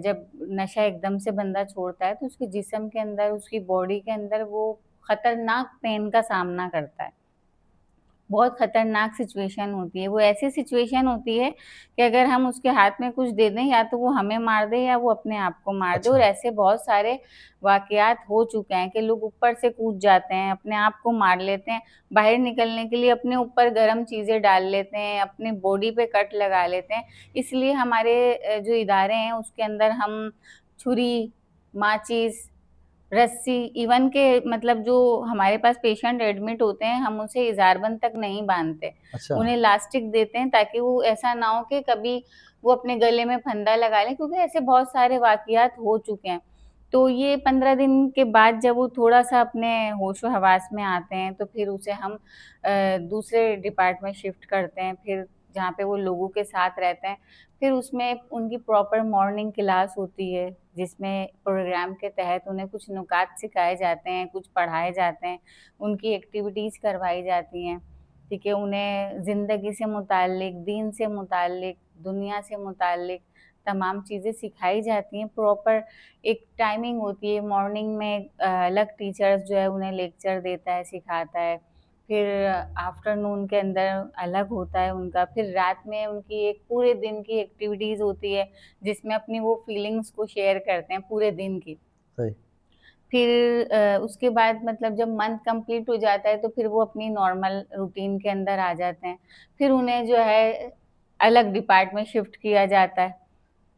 जब नशा एकदम से बंदा छोड़ता है तो उसके जिस्म के अंदर, उसकी बॉडी के अंदर वो खतरनाक पेन का सामना करता है। बहुत खतरनाक सिचुएशन होती है। वो ऐसी सिचुएशन होती है कि अगर हम उसके हाथ में कुछ दे दें, या तो वो हमें मार दे या वो अपने आप को मार दे। और अच्छा। ऐसे बहुत सारे वाक़यात हो चुके हैं कि लोग ऊपर से कूद जाते हैं, अपने आप को मार लेते हैं, बाहर निकलने के लिए अपने ऊपर गरम चीज़ें डाल लेते हैं, अपनी बॉडी पे कट लगा लेते हैं। इसलिए हमारे जो इदारे हैं उसके अंदर हम छुरी, माचिस, रस्सी, इवन के मतलब जो हमारे पास पेशेंट एडमिट होते हैं, हम उसे इज़ारबंद तक नहीं बाँधते। अच्छा। उन्हें इलास्टिक देते हैं ताकि वो ऐसा ना हो कि कभी वो अपने गले में फंदा लगा लें, क्योंकि ऐसे बहुत सारे वाक़यात हो चुके हैं। तो ये 15 दिन के बाद जब वो थोड़ा-सा अपने होशो-हवास में आते हैं, तो फिर उसे हम दूसरे डिपार्टमेंट शिफ्ट करते हैं, फिर जहाँ पे वो लोगों के साथ रहते हैं। फिर उसमें उनकी प्रॉपर मॉर्निंग क्लास होती है, जिसमें प्रोग्राम के तहत उन्हें कुछ नुकात सिखाए जाते हैं, कुछ पढ़ाए जाते हैं, उनकी एक्टिविटीज़ करवाई जाती हैं, ठीक है? उन्हें ज़िंदगी से मुताल्लिक, दीन से मुताल्लिक, दुनिया से मुताल्लिक तमाम चीज़ें सिखाई जाती हैं। प्रॉपर एक टाइमिंग होती है, मॉर्निंग में अलग टीचर्स जो है उन्हें लेक्चर देता है, सिखाता है। फिर आफ्टरनून के अंदर अलग होता है उनका, फिर रात में उनकी एक पूरे दिन की एक्टिविटीज़ होती है, जिसमें अपनी वो फीलिंग्स को शेयर करते हैं पूरे दिन की। सही। फिर उसके बाद मतलब जब मंथ कंप्लीट हो जाता है, तो फिर वो अपनी नॉर्मल रूटीन के अंदर आ जाते हैं। फिर उन्हें जो है अलग डिपार्टमेंट शिफ्ट किया जाता है।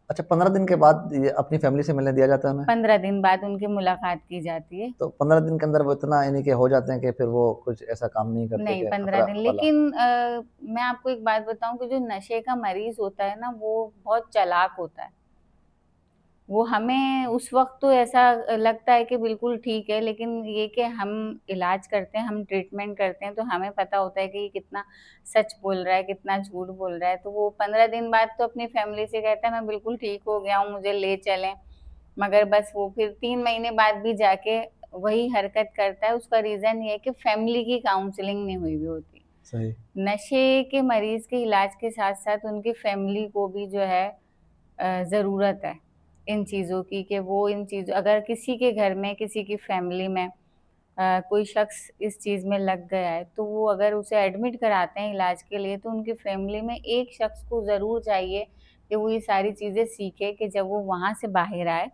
अच्छा, 15 दिन के बाद ये अपनी फैमिली से मिलने दिया जाता है उन्हें? 15 दिन बाद उनकी मुलाकात की जाती है। तो 15 दिन के अंदर वो इतना यानी कि हो जाते हैं कि फिर वो कुछ ऐसा काम नहीं करते नहीं, कि 15 खतरा दिन, वाला? लेकिन मैं आपको एक बात बताऊँ कि जो नशे का मरीज़ होता है ना, वो बहुत चालाक होता है। वो हमें उस वक़्त तो ऐसा लगता है कि बिल्कुल ठीक है, लेकिन ये कि हम इलाज करते हैं, हम ट्रीटमेंट करते हैं, तो हमें पता होता है कि ये कितना सच बोल रहा है, कितना झूठ बोल रहा है। तो वो 15 दिन बाद तो अपनी फैमिली से कहता है, मैं बिल्कुल ठीक हो गया हूँ, मुझे ले चलें। मगर बस वो फिर 3 महीने बाद भी जाके वही हरकत करता है। उसका रीज़न ये है कि फैमिली की काउंसलिंग नहीं हुई हुई होती। सही। नशे के मरीज़ के इलाज के साथ-साथ उनकी फैमिली को भी जो है ज़रूरत है इन चीज़ों की, कि वो इन चीज़ों, अगर किसी के घर में, किसी की फैमिली में कोई शख्स इस चीज़ में लग गया है, तो वो अगर उसे एडमिट कराते हैं इलाज के लिए, तो उनकी फैमिली में एक शख्स को ज़रूर चाहिए कि वो ये सारी चीज़ें सीखे, कि जब वो वहाँ से बाहर आए,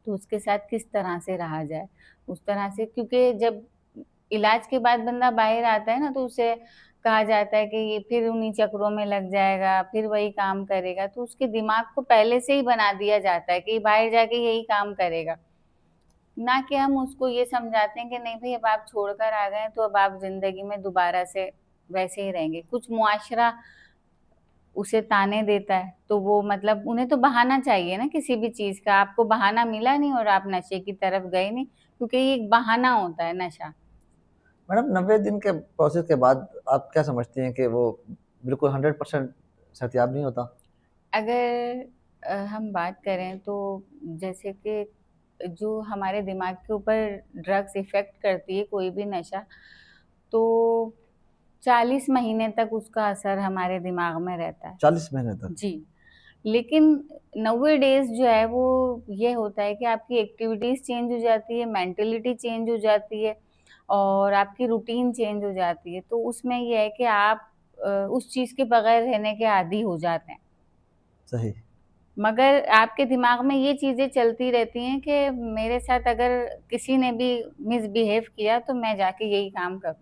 तो उसके साथ किस तरह से रहा जाए। उस तरह से, क्योंकि जब इलाज के बाद बंदा बाहर आता है ना, तो उसे कहा जाता है कि ये फिर उन्हीं चक्करों में लग जाएगा, फिर वही काम करेगा, तो उसके दिमाग को पहले से ही बना दिया जाता है कि ये बाहर जाके यही काम करेगा। ना कि हम उसको ये समझाते हैं कि नहीं भई, अब आप छोड़कर आ गए हैं, तो अब आप ज़िंदगी में दोबारा से वैसे ही रहेंगे। कुछ मुआशरा उसे ताने देता है, तो वो मतलब उन्हें तो बहाना चाहिए ना किसी भी चीज़ का। आपको बहाना मिला नहीं और आप नशे की तरफ गए नहीं, क्योंकि ये एक बहाना होता है नशा। मैडम, 90 दिन के प्रोसेस के बाद आप क्या समझती हैं कि वो बिल्कुल 100% सेहतयाब नहीं होता? अगर हम बात करें तो जैसे कि जो हमारे दिमाग के ऊपर ड्रग्स इफ़ेक्ट करती है कोई भी नशा, तो 40 महीने तक उसका असर हमारे दिमाग में रहता है। 40 महीने तक? जी, लेकिन 90 डेज़ जो है वो ये होता है कि आपकी एक्टिविटीज़ चेंज हो जाती है, मेंटालिटी चेंज हो जाती है और आपकी रूटीन चेंज हो जाती है। तो उसमें ये है कि आप उस चीज़ के बगैर रहने के आदी हो जाते हैं। सही। मगर आपके दिमाग में ये चीज़ें चलती रहती हैं कि मेरे साथ अगर किसी ने भी मिसबिहेव किया, तो मैं जाके यही काम करूँ।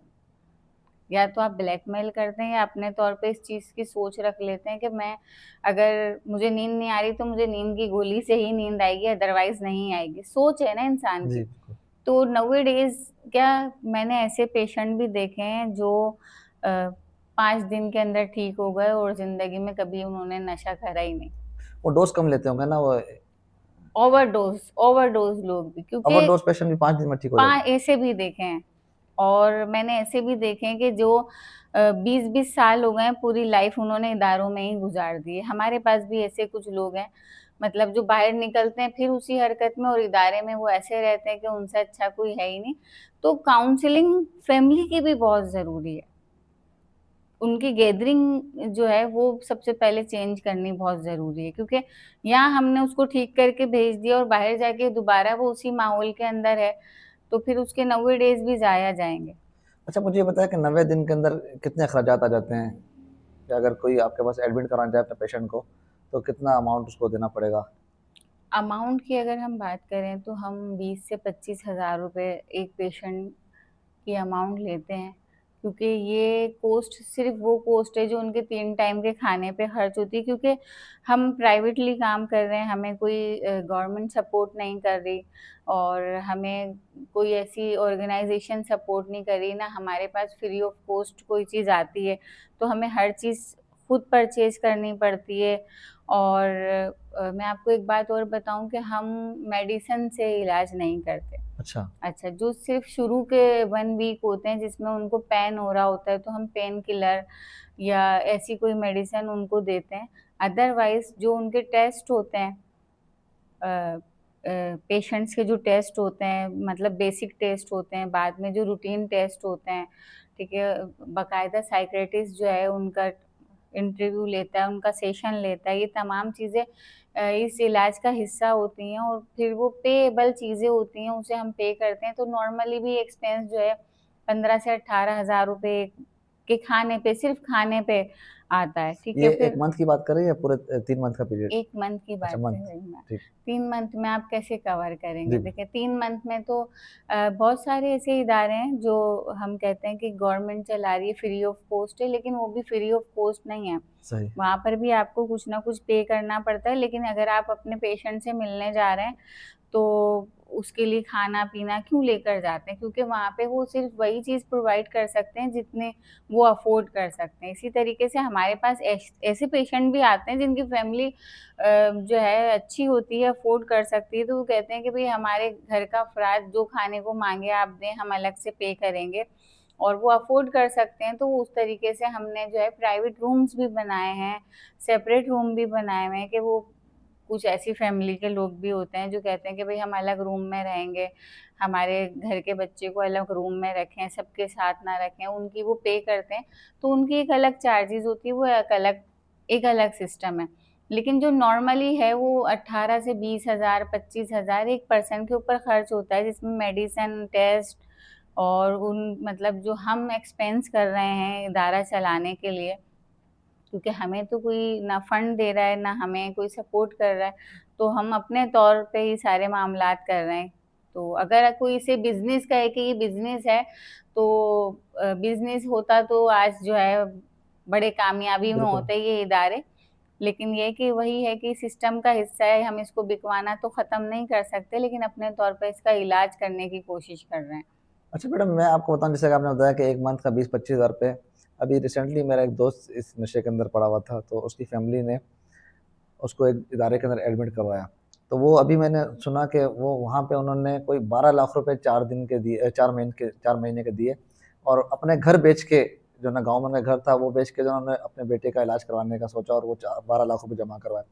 या तो आप ब्लैकमेल करते हैं, या अपने तौर पे इस चीज़ की सोच रख लेते हैं कि मैं, अगर मुझे नींद नहीं आ रही, तो मुझे नींद की गोली से ही नींद आएगी, अदरवाइज़ नहीं आएगी। सोच है ना इंसान जी, की। बिल्कुल। तो 90 डेज़ क्या, मैंने ऐसे पेशेंट भी देखे हैं जो 5 दिन के अंदर ठीक हो गए और ज़िंदगी में कभी उन्होंने नशा करा ही नहीं। वो डोज़ कम लेते होंगे ना वो? ओवरडोज़ ओवरडोज़ लोग भी, क्योंकि ओवरडोज़ पेशेंट भी 5 दिन में ठीक हो पा जाते हैं। ऐसे भी देखे हैं। और मैंने ऐसे भी देखे हैं कि जो 20-20 साल हो गए हैं, पूरी लाइफ़ उन्होंने इदारों में ही गुज़ार दी है। हमारे पास भी ऐसे कुछ लोग हैं, मतलब जो बाहर निकलते हैं फिर उसी हरकत में, और इदारे में वो ऐसे रहते हैं कि उनसे अच्छा कोई है ही नहीं। तो काउंसलिंग फैमिली की भी बहुत ज़रूरी है। उनकी गैदरिंग जो है वो सबसे पहले चेंज करनी बहुत ज़रूरी है, क्योंकि यहाँ हमने उसको ठीक करके भेज दिया और बाहर जाके दोबारा वो उसी माहौल के अंदर है, तो फिर उसके 90 डेज़ भी ज़ाया जाएँगे। अच्छा, मुझे ये बताया कि 90 दिन के अंदर कितने खर्चात आ जाते हैं? कि अगर कोई आपके पास एडमिट कराना चाहे अपने पेशेंट को, तो कितना अमाउंट उसको देना पड़ेगा? अमाउंट की अगर हम बात करें तो हम 20 से 25 हज़ार रुपये एक पेशेंट की अमाउंट लेते हैं, क्योंकि ये कॉस्ट सिर्फ वो कॉस्ट है जो उनके 3 टाइम के खाने पे खर्च होती है, क्योंकि हम प्राइवेटली काम कर रहे हैं, हमें कोई गवर्नमेंट सपोर्ट नहीं कर रही और हमें कोई ऐसी ऑर्गेनाइजेशन सपोर्ट नहीं कर रही, ना हमारे पास फ्री ऑफ कॉस्ट कोई चीज़ आती है, तो हमें हर चीज़ खुद परचेज करनी पड़ती है। और मैं आपको एक बात और बताऊं कि हम मेडिसिन से इलाज नहीं करते। अच्छा। अच्छा, जो सिर्फ शुरू के 1 वीक होते हैं जिसमें उनको पेन हो रहा होता है, तो हम पेन किलर या ऐसी कोई मेडिसिन उनको देते हैं। अदरवाइज जो उनके टेस्ट होते हैं, पेशेंट्स के जो टेस्ट होते हैं, मतलब बेसिक टेस्ट होते हैं, बाद में जो रूटीन टेस्ट होते हैं, ठीक है, बाकायदा साइकेट्रिस्ट जो है उनका इंटरव्यू लेता है, उनका सेशन लेता है, ये तमाम चीज़ें इस इलाज का हिस्सा होती हैं और फिर वो पेएबल चीज़ें होती हैं, उसे हम पे करते हैं। तो नॉर्मली भी एक्सपेंस जो है 15 से 18 हज़ार रुपये के खाने पे, सिर्फ खाने पे आता है, ठीक ये है। 1 फिर मंथ की बात कर रहे हैं या पूरे 3 मंथ का पीरियड? 1 मंथ की अच्छा, बात कर मंथ। रही हूँ मैं। ठीक। 3 मंथ में आप कैसे कवर जी। करेंगे? देखिए 3 मंथ में तो बहुत सारे ऐसे इदारे हैं जो हम कहते हैं कि गवर्नमेंट चला रही है, फ्री ऑफ कॉस्ट है, लेकिन वो भी फ्री ऑफ कॉस्ट नहीं है। सही। वहाँ पर भी आपको कुछ ना कुछ पे करना पड़ता है, लेकिन अगर आप अपने पेशेंट से मिलने जा रहे हैं, तो उसके लिए खाना-पीना क्यों लेकर जाते हैं? क्योंकि वहाँ पे वो सिर्फ़ वही चीज़ प्रोवाइड कर सकते हैं जितने वो अफ़ोर्ड कर सकते हैं। इसी तरीके से हमारे पास ऐसे पेशेंट भी आते हैं जिनकी फ़ैमिली जो है अच्छी होती है, अफ़ोर्ड कर सकती है, तो वो कहते हैं कि भई हमारे घर का अफ़राद जो खाने को माँगे आप दें, हम अलग से पे करेंगे, और वो अफ़ोर्ड कर सकते हैं। तो उस तरीके से हमने जो है प्राइवेट रूम्स भी बनाए हैं, सेपरेट रूम भी बनाए हुए हैं कि वो कुछ ऐसी फैमिली के लोग भी होते हैं जो कहते हैं कि भई हम अलग रूम में रहेंगे, हमारे घर के बच्चे को अलग रूम में रखें, सबके साथ ना रखें, उनकी वो पे करते हैं, तो उनकी एक अलग चार्जेज़ होती है, वो एक अलग सिस्टम है। लेकिन जो नॉर्मली है वो 18 से 20 हज़ार, 25 हज़ार एक पर्सन के ऊपर खर्च होता है, जिसमें मेडिसिन, टेस्ट और उन मतलब जो हम एक्सपेंस कर रहे हैं इदारा चलाने के लिए, क्योंकि हमें तो कोई ना फंड दे रहा है, ना हमें कोई सपोर्ट कर रहा है, तो हम अपने तौर पे ही सारे मामलात कर रहे हैं। तो अगर कोई इसे बिज़नेस कहे कि ये बिज़नेस है, तो बिज़नेस होता तो आज जो है बड़े कामयाबी में बिल्कुल। होते ये इदारे। लेकिन ये कि वही है कि सिस्टम का हिस्सा है, हम इसको बिकवाना तो ख़त्म नहीं कर सकते, लेकिन अपने तौर पे इसका इलाज करने की कोशिश कर रहे हैं। अच्छा मैडम, मैं आपको बताऊँ, जैसे कि आपने बताया कि 1 मंथ का 20-25 हज़ार रुपए, अभी रिसेंटली मेरा एक दोस्त इस नशे के अंदर पड़ा हुआ था, तो उसकी फैमिली ने उसको एक इदारे के अंदर एडमिट करवाया। तो वो अभी मैंने सुना कि वो वहाँ पे उन्होंने कोई 12 लाख रुपए 4 दिन के दिए, 4 महीने के दिए, और अपने घर बेच के, जो ना गाँव में उनका घर था, वो बेच के जो उन्होंने अपने बेटे का इलाज करवाने का सोचा, और वो 12 लाख रुपए जमा करवाए।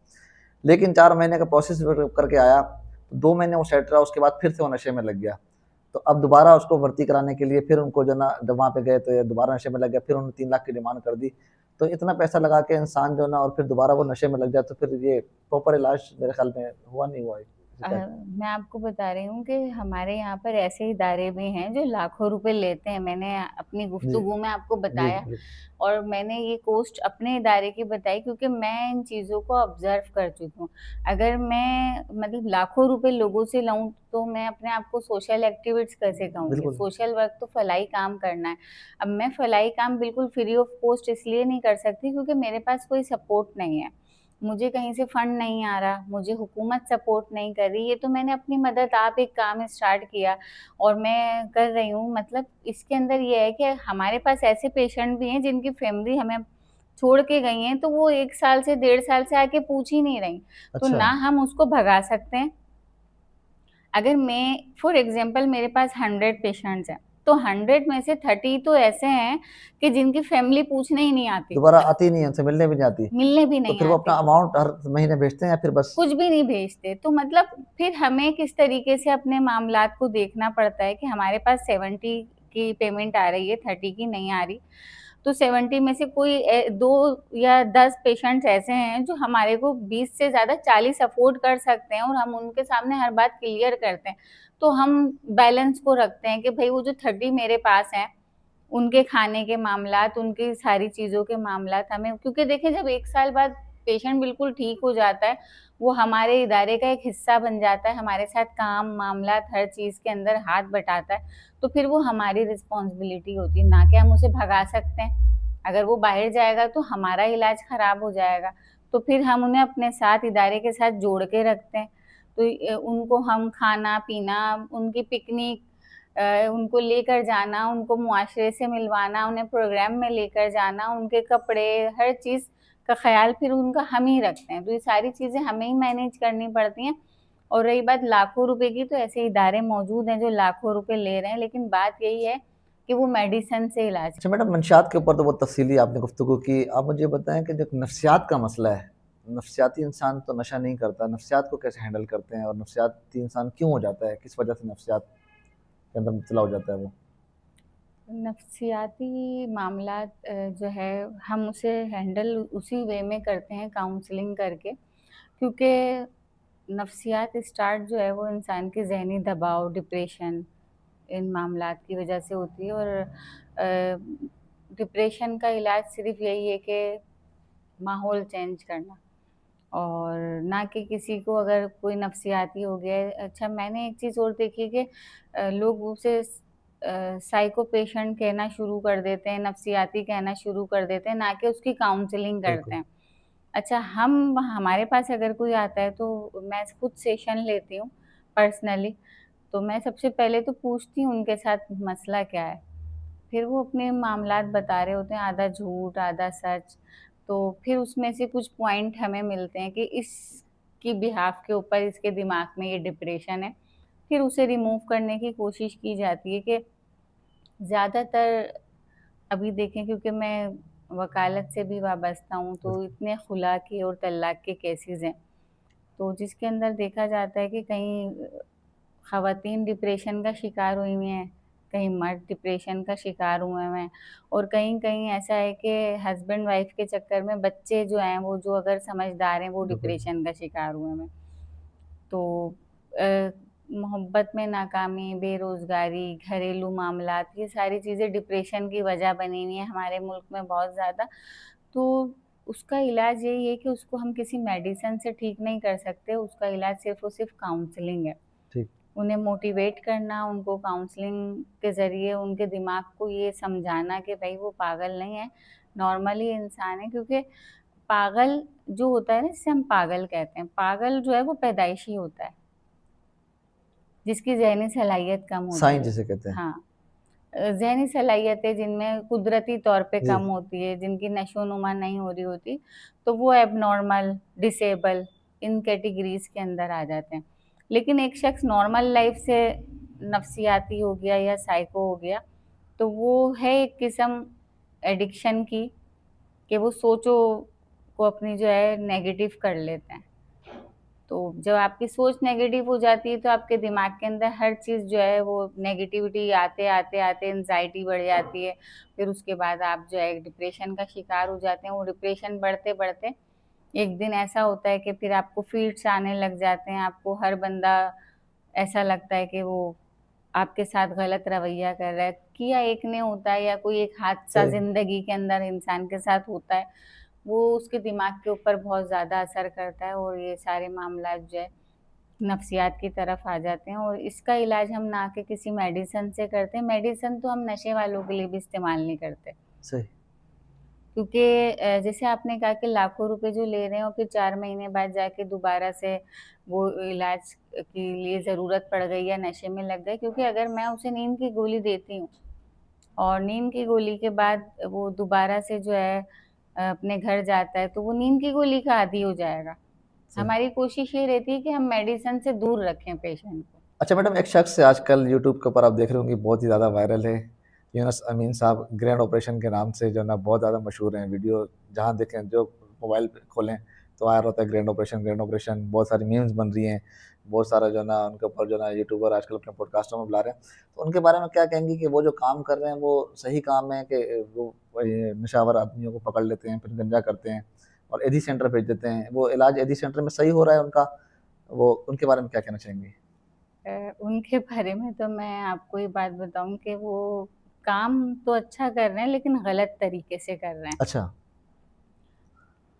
लेकिन 4 महीने का प्रोसेस करके आया, 2 महीने वो सेट रहा, उसके बाद फिर से वो नशे में लग गया। तो अब दोबारा उसको भर्ती कराने के लिए फिर उनको जो ना, जब वहाँ पे गए तो ये दोबारा नशे में लग गया, फिर उन्होंने 3 लाख की डिमांड कर दी। तो इतना पैसा लगा के इंसान जो ना, और फिर दोबारा वो नशे में लग जाए, तो फिर ये प्रॉपर इलाज मेरे ख्याल में हुआ नहीं हुआ है। इसका मैं आपको बता रही हूँ कि हमारे यहाँ पर ऐसे इदारे भी हैं जो लाखों रुपए लेते हैं। मैंने अपनी जी, गुफ्तगू में आपको जी, बताया, जी। और मैंने ये कॉस्ट अपने इदारे की बताई क्योंकि मैं इन चीज़ों को ऑब्ज़र्व कर चुकी हूँ। अगर मैं मतलब लाखों रुपए लोगों से लूँ, तो मैं अपने आप को सोशल एक्टिविस्ट कैसे कहूँगी? बिल्कुल। सोशल वर्क तो फलाही काम करना है। अब मैं फलाही काम बिल्कुल फ्री ऑफ कॉस्ट इसलिए नहीं कर सकती क्योंकि मेरे पास कोई सपोर्ट नहीं है। मुझे कहीं से फंड नहीं आ रहा, मुझे हुकूमत सपोर्ट नहीं कर रही, ये तो मैंने अपनी मदद आप एक काम स्टार्ट किया और मैं कर रही हूँ। मतलब इसके अंदर ये है कि हमारे पास ऐसे पेशेंट भी हैं जिनकी फैमिली हमें छोड़ के गई हैं, तो वो 1 साल से 1.5 साल से आके पूछ ही नहीं रहीं। तो अच्छा। ना हम उसको भगा सकते हैं, अगर मैं फॉर एग्ज़ाम्पल मेरे पास 100 पेशेंट्स हैं, तो 100 में से 30 तो ऐसे हैं कि जिनकी फैमिली पूछने ही नहीं आती, दोबारा आती ही नहीं है, उनसे मिलने भी नहीं आती। मिलने भी तो नहीं फिर वो अपना आती। अमाउंट हर महीने भेजते हैं या फिर बस? कुछ भी नहीं भेजते। तो मतलब फिर हमें किस तरीके से अपने मामलात को देखना पड़ता है कि हमारे पास 70 की पेमेंट आ रही है, 30 की नहीं आ रही। तो 70 में से कोई 2 या 10 पेशेंट्स ऐसे हैं जो हमारे को 20 से ज़्यादा 40 अफ़ोर्ड कर सकते हैं और हम उनके सामने हर बात क्लियर करते हैं। तो हम बैलेंस को रखते हैं कि भई वो जो 30 मेरे पास हैं, उनके खाने के मामलात, उनकी सारी चीज़ों के मामलात हमें, क्योंकि देखिए जब 1 साल बाद पेशेंट बिल्कुल ठीक हो जाता है, वो हमारे इदारे का एक हिस्सा बन जाता है, हमारे साथ काम, मामलात हर चीज़ के अंदर हाथ बटाता है, तो फिर वो हमारी रिस्पॉन्सिबिलिटी होती है, ना कि हम उसे भगा सकते हैं। अगर वो बाहर जाएगा तो हमारा इलाज खराब हो जाएगा, तो फिर हम उन्हें अपने साथ इदारे के साथ जोड़ के रखते हैं। तो उनको हम खाना-पीना, उनकी पिकनिक, उनको लेकर जाना, उनको मुआशरे से मिलवाना, उन्हें प्रोग्राम में लेकर जाना, उनके कपड़े, हर चीज़ का ख़्याल फिर उनका हम ही रखते हैं। तो ये सारी चीज़ें हमें ही मैनेज करनी पड़ती हैं। और रही बात लाखों रुपए की, तो ऐसे इदारे मौजूद हैं जो लाखों रुपए ले रहे हैं, लेकिन बात यही है कि वो मेडिसिन से इलाज। अच्छा मैडम, मंशियात के ऊपर तो बहुत तफ़सीली आपने गुफ्तगू की। आप मुझे बताएँ कि जो नफ्सियात का मसला है, नफ्सियाती इंसान तो नशा नहीं करता, नफ्सियात को कैसे हैंडल करते हैं और नफ्सियाती इंसान क्यों हो जाता है? किस वजह से नफ्सियात के अंदर मुब्तला हो जाता है वो? नफ्सियाती मामलात जो है हम उसे हैंडल उसी वे में करते हैं काउंसलिंग करके, क्योंकि नफ्सियात स्टार्ट जो है वो इंसान के ज़हनी दबाव, डिप्रेशन, इन मामलात की वजह से होती है। और डिप्रेशन का इलाज सिर्फ़ यही है कि माहौल चेंज करना, और ना कि किसी को अगर कोई नफ्सियाती हो गया है। अच्छा, मैंने एक चीज़ और देखी है कि लोग उसे साइको पेशेंट कहना शुरू कर देते हैं, नफ्सियाती कहना शुरू कर देते हैं, ना कि उसकी काउंसलिंग करते बिल्कुल। हैं। अच्छा, हमारे पास अगर कोई आता है तो मैं खुद सेशन लेती हूँ पर्सनली, तो मैं सबसे पहले तो पूछती हूँ उनके साथ मसला क्या है। फिर वो अपने मामलात बता रहे होते हैं, आधा झूठ, आधा सच। तो फिर उसमें से कुछ पॉइंट हमें मिलते हैं कि इसकी बिहाफ़ के ऊपर इसके दिमाग में ये डिप्रेशन है। फिर उसे रिमूव करने की कोशिश की जाती है कि ज़्यादातर, अभी देखें क्योंकि मैं वकालत से भी वाबस्ता हूँ, तो बिल्कुल। इतने खुला के और तलाक के केसेज़ हैं। तो जिसके अंदर देखा जाता है कि कहीं ख़वातीन डिप्रेशन का शिकार हुई हुई हैं, कहीं मर्द डिप्रेशन का शिकार हुए हुए हैं, और कहीं-कहीं ऐसा है कि हस्बैंड वाइफ़ के चक्कर में बच्चे जो हैं, वो जो अगर समझदार हैं, वो बिल्कुल। डिप्रेशन का शिकार हुए हुए हैं। तो अ, मोहब्बत में नाकामी, बेरोज़गारी, घरेलू मामलात, ये सारी चीज़ें डिप्रेशन की वजह बनी हुई हैं हमारे मुल्क में बहुत ज़्यादा। तो उसका इलाज यही है कि उसको हम किसी मेडिसिन से ठीक नहीं कर सकते, उसका इलाज सिर्फ़ और सिर्फ़ काउंसलिंग है। ठीक। उन्हें मोटिवेट करना, उनको काउंसलिंग के ज़रिए उनके दिमाग को ये समझाना कि भई वो पागल नहीं है, नॉर्मल ही इंसान है। क्योंकि पागल जो होता है ना, जिसे हम पागल कहते हैं, पागल जो है वो पैदाइशी होता है, जिसकी ज़हनी सलाहियत कम साईं होती है। जिसे कहते हैं। हाँ, ज़हनी सलाहियतें जिनमें कुदरती तौर पे जी। कम होती है, जिनकी नशो-नुमा नहीं हो रही होती, तो वो एबनॉर्मल, डिसेबल, इन कैटेगरीज़ के अंदर आ जाते हैं। लेकिन एक शख़्स नॉर्मल लाइफ़ से नफ्सियाती हो गया या साइको हो गया, तो वो है एक किस्म एडिक्शन की, कि वो सोचों को अपनी जो है नेगेटिव कर लेते हैं। तो जब आपकी सोच नेगेटिव हो जाती है, तो आपके दिमाग के अंदर हर चीज़ जो है वो नेगेटिविटी आते एंग्ज़ायटी बढ़ जाती है। फिर उसके बाद आप जो है डिप्रेशन का शिकार हो जाते हैं। वो डिप्रेशन बढ़ते-बढ़ते एक दिन ऐसा होता है कि फिर आपको फ़िट्स आने लग जाते हैं, आपको हर बंदा ऐसा लगता है कि वो आपके साथ गलत रवैया कर रहा है। किया एक ने होता है, या कोई एक हादसा सही। ज़िंदगी के अंदर इंसान के साथ होता है, वो उसके दिमाग के ऊपर बहुत ज़्यादा असर करता है, और ये सारे मामलात जो है नफ्सियात की तरफ आ जाते हैं। और इसका इलाज हम ना कि किसी मेडिसिन से करते हैं, मेडिसिन तो हम नशे वालों के लिए भी इस्तेमाल नहीं करते। सही। क्योंकि जैसे आपने कहा कि लाखों रुपए जो ले रहे हैं और फिर 4 महीने बाद जाके दोबारा से वो इलाज के लिए ज़रूरत पड़ गई या नशे में लग गए, क्योंकि अगर मैं उसे नींद की गोली देती हूँ और नींद की गोली के बाद वो दोबारा से जो है अपने घर जाता है, तो वो नींद की गोली का आदी हो जाएगा। सही। हमारी कोशिश ये रहती है कि हम मेडिसिन से दूर रखें पेशेंट को। अच्छा मैडम, एक शख्स है आजकल यूट्यूब के ऊपर आप देख रहे होंगे बहुत ही ज़्यादा वायरल है, यूनुस अमीन साहब ग्रैंड ऑपरेशन के नाम से जो है ना बहुत ज़्यादा मशहूर हैं। वीडियो जहाँ देखें, जो मोबाइल पे खोलें तो आ रहा होता है ग्रैंड ऑपरेशन, बहुत सारी मीम्स बन रही हैं, बहुत सारा जो है ना उनके ऊपर जो है ना यूट्यूबर आजकल अपने पॉडकास्टों में बुला रहे हैं। तो उनके बारे में क्या कहेंगी कि वो जो काम कर रहे हैं वो सही काम है कि वो वही नशावर आदमियों को पकड़ लेते हैं, फिर गंजा करते हैं और एडी सेंटर भेज देते हैं, वो इलाज एडी सेंटर में सही हो रहा है उनका? वो उनके बारे में क्या कहना चाहेंगी? उनके बारे में तो मैं आपको ये बात बताऊँ कि वो काम तो अच्छा कर रहे हैं लेकिन गलत तरीके से कर रहे हैं। अच्छा।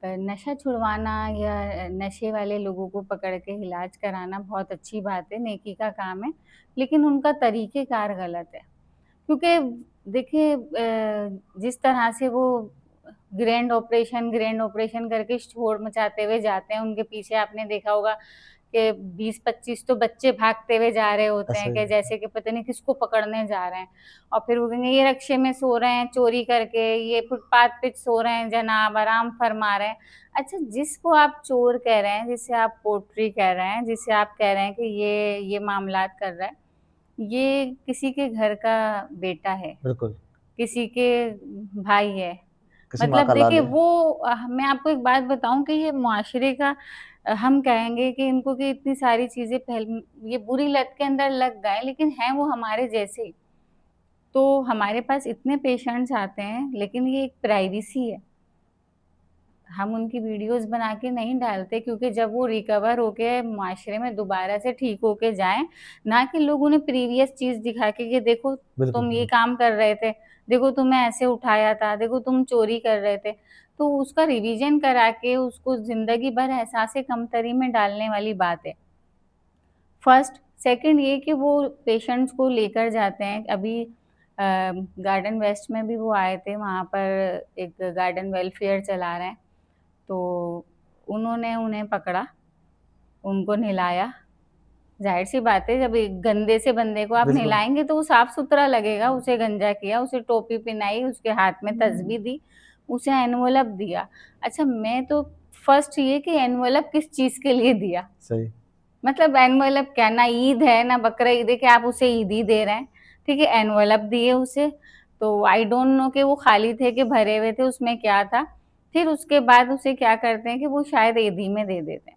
नशा छुड़वाना या नशे वाले लोगों को पकड़ के इलाज कराना बहुत अच्छी बात है, नेकी का काम है, लेकिन उनका तरीक़ेकार गलत है। क्योंकि देखिए जिस तरह से वो ग्रैंड ऑपरेशन करके शोर मचाते हुए जाते हैं, उनके पीछे आपने देखा होगा कि 20-25 तो बच्चे भागते हुए जा रहे होते हैं ऐसा कि ही। जैसे कि पता नहीं किसको पकड़ने जा रहे हैं। और फिर वो कहेंगे ये रिक्शे में सो रहे हैं चोरी करके, ये फुटपाथ पे सो रहे हैं जनाब, आराम फरमा रहे हैं। अच्छा, जिसको आप चोर कह रहे हैं, जिसे आप पोट्री कह रहे हैं, जिसे आप कह रहे हैं कि ये मामलात कर रहा है, ये किसी के घर का बेटा है, बिल्कुल। किसी के भाई है। किसी माँ मतलब का देखिए लाल है। वो मैं आपको एक बात बताऊँ कि ये मुआशरे का हम कहेंगे कि इनको कि इतनी सारी चीज़ें ये बुरी लत के अंदर लग गए, लेकिन हैं वो हमारे जैसे ही। तो हमारे पास इतने पेशेंट्स आते हैं, लेकिन ये एक प्राइवेसी है। हम उनकी वीडियोज़ बना के नहीं डालते क्योंकि जब वो रिकवर होके माशरे में दोबारा से ठीक होके जाएँ, ना कि लोग उन्हें प्रीवियस चीज़ दिखा के कि देखो बिल्कुल, तुम ये बिल्कुल। काम कर रहे थे, देखो तुम्हें ऐसे उठाया था, देखो तुम चोरी कर रहे थे। तो उसका रिवीजन करा के उसको ज़िंदगी भर एहसास-ए कमतरी में डालने वाली बात है। फर्स्ट, सेकंड ये कि वो पेशेंट्स को लेकर जाते हैं। अभी गार्डन वेस्ट में भी वो आए थे, वहाँ पर एक गार्डन वेलफेयर चला रहे हैं। तो उन्होंने उन्हें पकड़ा, उनको नहलाया। ज़ाहिर-सी बात है जब एक गंदे से बंदे को आप बिल्कुल। नहलाएँगे तो वो साफ-सुथरा लगेगा, उसे गंजा किया, उसे टोपी पहनाई, उसके हाथ में तस्बीह दी, उसे एनवेलप दिया। अच्छा मैं तो फर्स्ट ये कि एनवेलप किस चीज़ के लिए दिया? सही। मतलब एनवेलप क्या, ना ईद है, ना बकरा-ईद है कि आप उसे ईदी दे रहे हैं, ठीक है? एनवेलप दिए उसे, तो आई डोंट नो कि वो खाली थे कि भरे हुए थे, उसमें क्या था? फिर उसके बाद उसे क्या करते हैं कि वो शायद ईदी में दे देते हैं।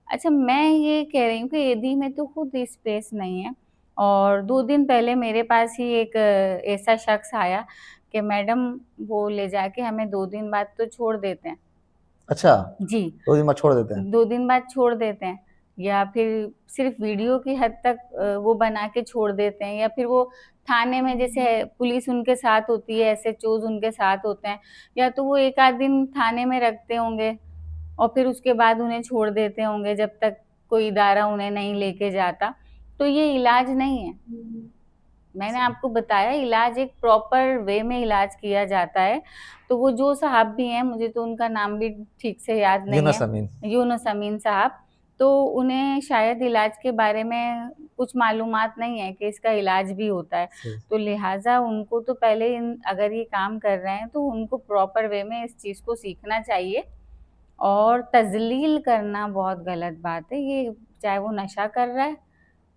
अच्छा मैं ये कह रही हूँ कि ईदी में तो खुद स्पेस नहीं है और 2 दिन पहले मेरे पास ही एक ऐसा शख्स आया कि मैडम वो ले जाके हमें 2 दिन बाद तो छोड़ देते हैं। अच्छा, जी। 2 दिन बाद छोड़ देते हैं। 2 दिन बाद छोड़ देते हैं या फिर सिर्फ़ वीडियो की हद तक वो बना के छोड़ देते हैं या फिर वो थाने में जैसे पुलिस उनके साथ होती है, एसएचओज़ उनके साथ होते हैं, या तो वो 1 आध दिन थाने में रखते होंगे और फिर उसके बाद उन्हें छोड़ देते होंगे जब तक कोई इदारा उन्हें नहीं लेके जाता। तो ये इलाज नहीं है। मैंने सही। आपको बताया इलाज एक प्रॉपर वे में इलाज किया जाता है। तो वो जो साहब भी हैं, मुझे तो उनका नाम भी ठीक से याद नहीं है, यूनुस अमीन। यूनुस अमीन साहब, तो उन्हें शायद इलाज के बारे में कुछ मालूमात नहीं है कि इसका इलाज भी होता है। सही। तो लिहाज़ा उनको तो पहले अगर ये काम कर रहे हैं, तो उनको प्रॉपर वे में इस चीज़ को सीखना चाहिए और तज़लील करना बहुत गलत बात है। ये चाहे वो नशा कर रहा है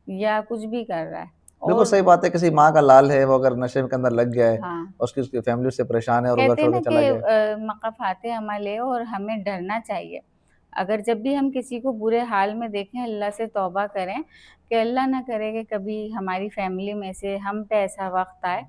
या कुछ भी कर रहा है बिल्कुल और सही बात है, किसी माँ का लाल है, वो अगर नशे के अंदर लग गया है हाँ। और उसकी फैमिली उससे परेशान है और वो घर कहते हैं छोड़ ना के कि चला गया है। मक़फ़ाते अमल है और हमें डरना चाहिए। अगर जब भी हम किसी को बुरे हाल में देखें, अल्लाह से तौबा करें कि अल्लाह ना करे कि कभी हमारी फैमिली में से हम पे ऐसा वक़्त आए,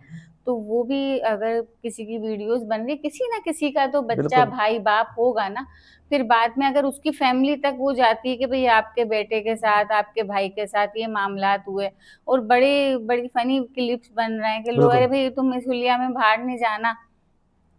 तो वो भी अगर किसी की वीडियोज़ बन रही, किसी ना किसी का तो बच्चा, बिल्कुल। भाई, बाप होगा ना, फिर बाद में अगर उसकी फैमिली तक वो जाती है कि भई आपके बेटे के साथ, आपके भाई के साथ ये मामलात हुए और बड़ी फ़नी क्लिप्स बन रहे हैं कि लो अरे बिल्कुल। भई तुम इस हुलिया में बाहर नहीं जाना,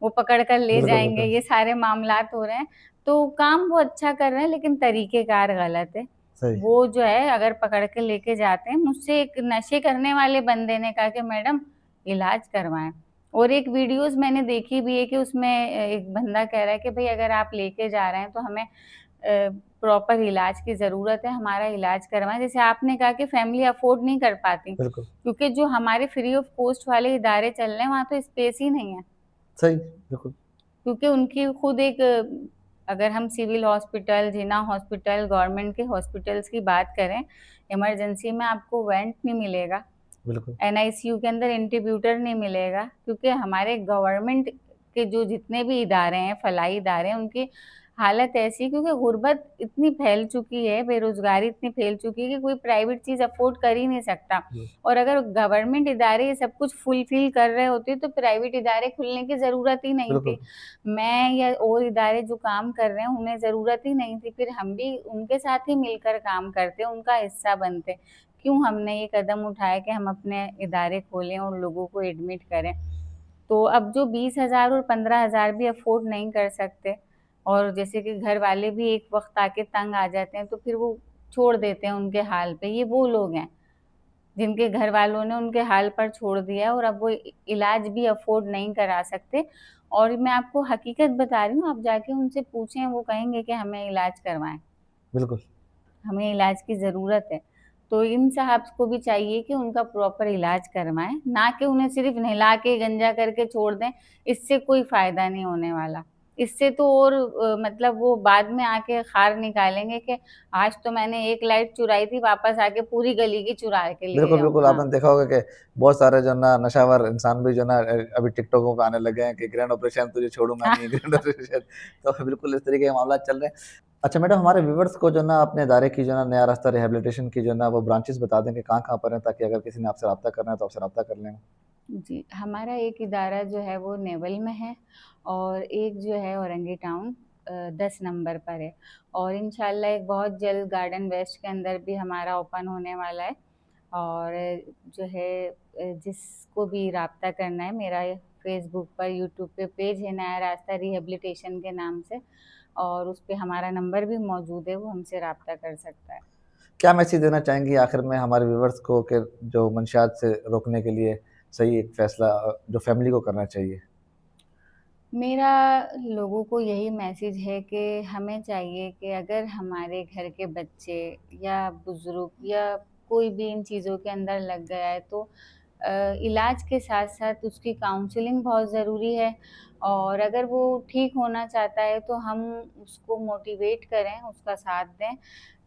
वो पकड़ कर ले बिल्कुल, जाएँगे, बिल्कुल। ये सारे मामलात हो रहे हैं। तो काम वो अच्छा कर रहे हैं लेकिन तरीक़ेकार गलत है। सही। वो जो है अगर पकड़ के लेके जाते हैं, मुझसे एक नशे करने वाले बंदे ने कहा कि मैडम इलाज करवाएँ और एक वीडियोज़ मैंने देखी भी है कि उसमें एक बंदा कह रहा है कि भई अगर आप लेके जा रहे हैं तो हमें प्रॉपर इलाज की ज़रूरत है, हमारा इलाज करवाएँ। जैसे आपने कहा कि फैमिली अफ़ोर्ड नहीं कर पाती, बिल्कुल। क्योंकि जो हमारे फ्री ऑफ कॉस्ट वाले इदारे चल रहे हैं, वहाँ तो स्पेस ही नहीं है। सही, बिल्कुल। क्योंकि उनकी खुद एक अगर हम सिविल हॉस्पिटल, जिना हॉस्पिटल, गवर्नमेंट के हॉस्पिटल्स की बात करें, इमरजेंसी में आपको वेंट नहीं मिलेगा, बिल्कुल। एनआईसीयू के अंदर इंट्रीब्यूटर नहीं मिलेगा, क्योंकि हमारे गवर्नमेंट के जो जितने भी इदारे हैं, फलाही इदारे हैं, उनकी हालत ऐसी है क्योंकि गुर्बत इतनी फैल चुकी है, बेरोज़गारी इतनी फैल चुकी है कि कोई प्राइवेट चीज़ अफ़ोर्ड कर ही नहीं सकता जी। और अगर गवर्नमेंट इदारे ये सब कुछ फुलफ़िल कर रहे होते, तो प्राइवेट इदारे खुलने की ज़रूरत ही नहीं बिल्कुल। थी। मैं या और इदारे जो काम कर रहे हैं, उन्हें ज़रूरत ही नहीं थी, फिर हम भी उनके साथ ही मिलकर काम करते, उनका हिस्सा बनते। क्यों हमने ये कदम उठाया कि हम अपने इदारे खोलें और लोगों को एडमिट करें। तो अब जो 20,000 और 15,000 भी अफ़ोर्ड नहीं कर सकते और जैसे कि घर वाले भी एक वक़्त आके तंग आ जाते हैं, तो फिर वो छोड़ देते हैं उनके हाल पे। ये वो लोग हैं, जिनके घर वालों ने उनके हाल पर छोड़ दिया है और अब वो इलाज भी अफ़ोर्ड नहीं करा सकते। और मैं आपको हकीकत बता रही हूँ, आप जाके उनसे पूछें, वो कहेंगे कि हमें इलाज करवाएँ, बिल्कुल। हमें इलाज की ज़रूरत है। तो इन साहब को भी चाहिए कि उनका प्रॉपर इलाज करवाएँ, ना कि उन्हें सिर्फ़ नहला के गंजा करके छोड़ दें, इससे कोई फ़ायदा नहीं होने वाला। इससे तो और मतलब वो बाद में आके ख़ार निकालेंगे कि आज तो मैंने एक लाइट चुराई थी, वापस आके पूरी गली की चुरा के ले बिल्कुल, बिल्कुल, जाऊँगा। आपने देखा होगा कि बहुत सारे जो ना नशावर इंसान भी जो ना अभी टिकटॉकों पे आने लगे हैं कि ग्रैंड ऑपरेशन तुझे छोड़ूँगा नहीं, ग्रैंड ऑपरेशन तो बिल्कुल इस तरीके के मामलात चल रहे हैं। अच्छा मैडम हमारे व्यूअर्स को जो ना अपने इदारे की जो ना नया रास्ता रिहैबिलिटेशन की जो ना वो ब्रांचेज़ बता दें कि कहाँ-कहाँ पर हैं ताकि अगर किसी ने आपसे राब्ता करना है तो आपसे राब्ता कर लें? जी, हमारा एक इदारा जो है वो नेवल में है और एक जो है औरंगी टाउन 10 नंबर पर है और इंशाल्लाह एक बहुत जल्द गार्डन वेस्ट के अंदर भी हमारा ओपन होने वाला है। और जो है जिसको भी राब्ता करना है, मेरा फ़ेसबुक पर, यूट्यूब पे पेज है नया रास्ता रिहैबिलिटेशन के नाम से और उस पे हमारा नंबर भी मौजूद है, वो हमसे राब्ता कर सकता है। क्या मैसेज देना चाहेंगी आखिर में हमारे व्यूअर्स को कि जो मंशियात से रोकने के लिए सही एक फैसला जो फैमिली को करना चाहिए? मेरा लोगों को यही मैसेज है कि हमें चाहिए कि अगर हमारे घर के बच्चे या बुज़ुर्ग या कोई भी इन चीज़ों के अंदर लग गया है तो इलाज के साथ-साथ उसकी काउंसलिंग बहुत ज़रूरी है और अगर वो ठीक होना चाहता है तो हम उसको मोटिवेट करें, उसका साथ दें,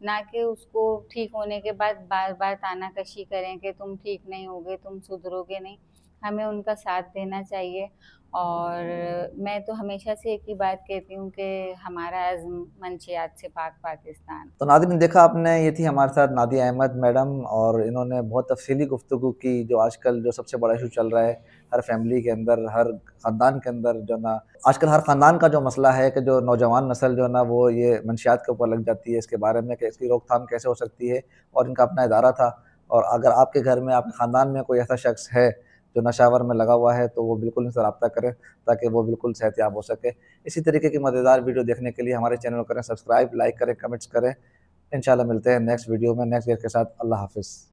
ना कि उसको ठीक होने के बाद बार-बार तानाकशी करें कि तुम ठीक नहीं होगे, तुम सुधरोगे नहीं। हमें उनका साथ देना चाहिए और मैं तो हमेशा से एक ही बात कहती हूँ कि हमारा अज़्म मंशियात से पाक पाकिस्तान। तो नाज़रीन देखा आपने ये थी हमारे साथ नादिया अहमद मैडम और इन्होंने बहुत तफ़सीली गुफ्तगू की जो आजकल जो सबसे बड़ा इशू चल रहा है हर फैमिली के अंदर, हर ख़ानदान के अंदर जो ना आजकल हर ख़ानदान का जो मसला है कि जो नौजवान नस्ल जो है ना वो ये मंशियात के ऊपर लग जाती है, इसके बारे में कि इसकी रोकथाम कैसे हो सकती है और इनका अपना इदारा था और अगर आपके घर में, आपके ख़ानदान में कोई ऐसा शख़्स है जो नशावर में लगा हुआ है तो वो बिल्कुल इनसे राब्ता करें ताकि वो बिल्कुल सेहतयाब हो सके। इसी तरीके की मज़ेदार वीडियो देखने के लिए हमारे चैनल को करें सब्सक्राइब, लाइक करें, कमेंट्स करें। इंशाल्लाह मिलते हैं नेक्स्ट वीडियो में नेक्स्ट गेस्ट के साथ। अल्लाह हाफ़िज़।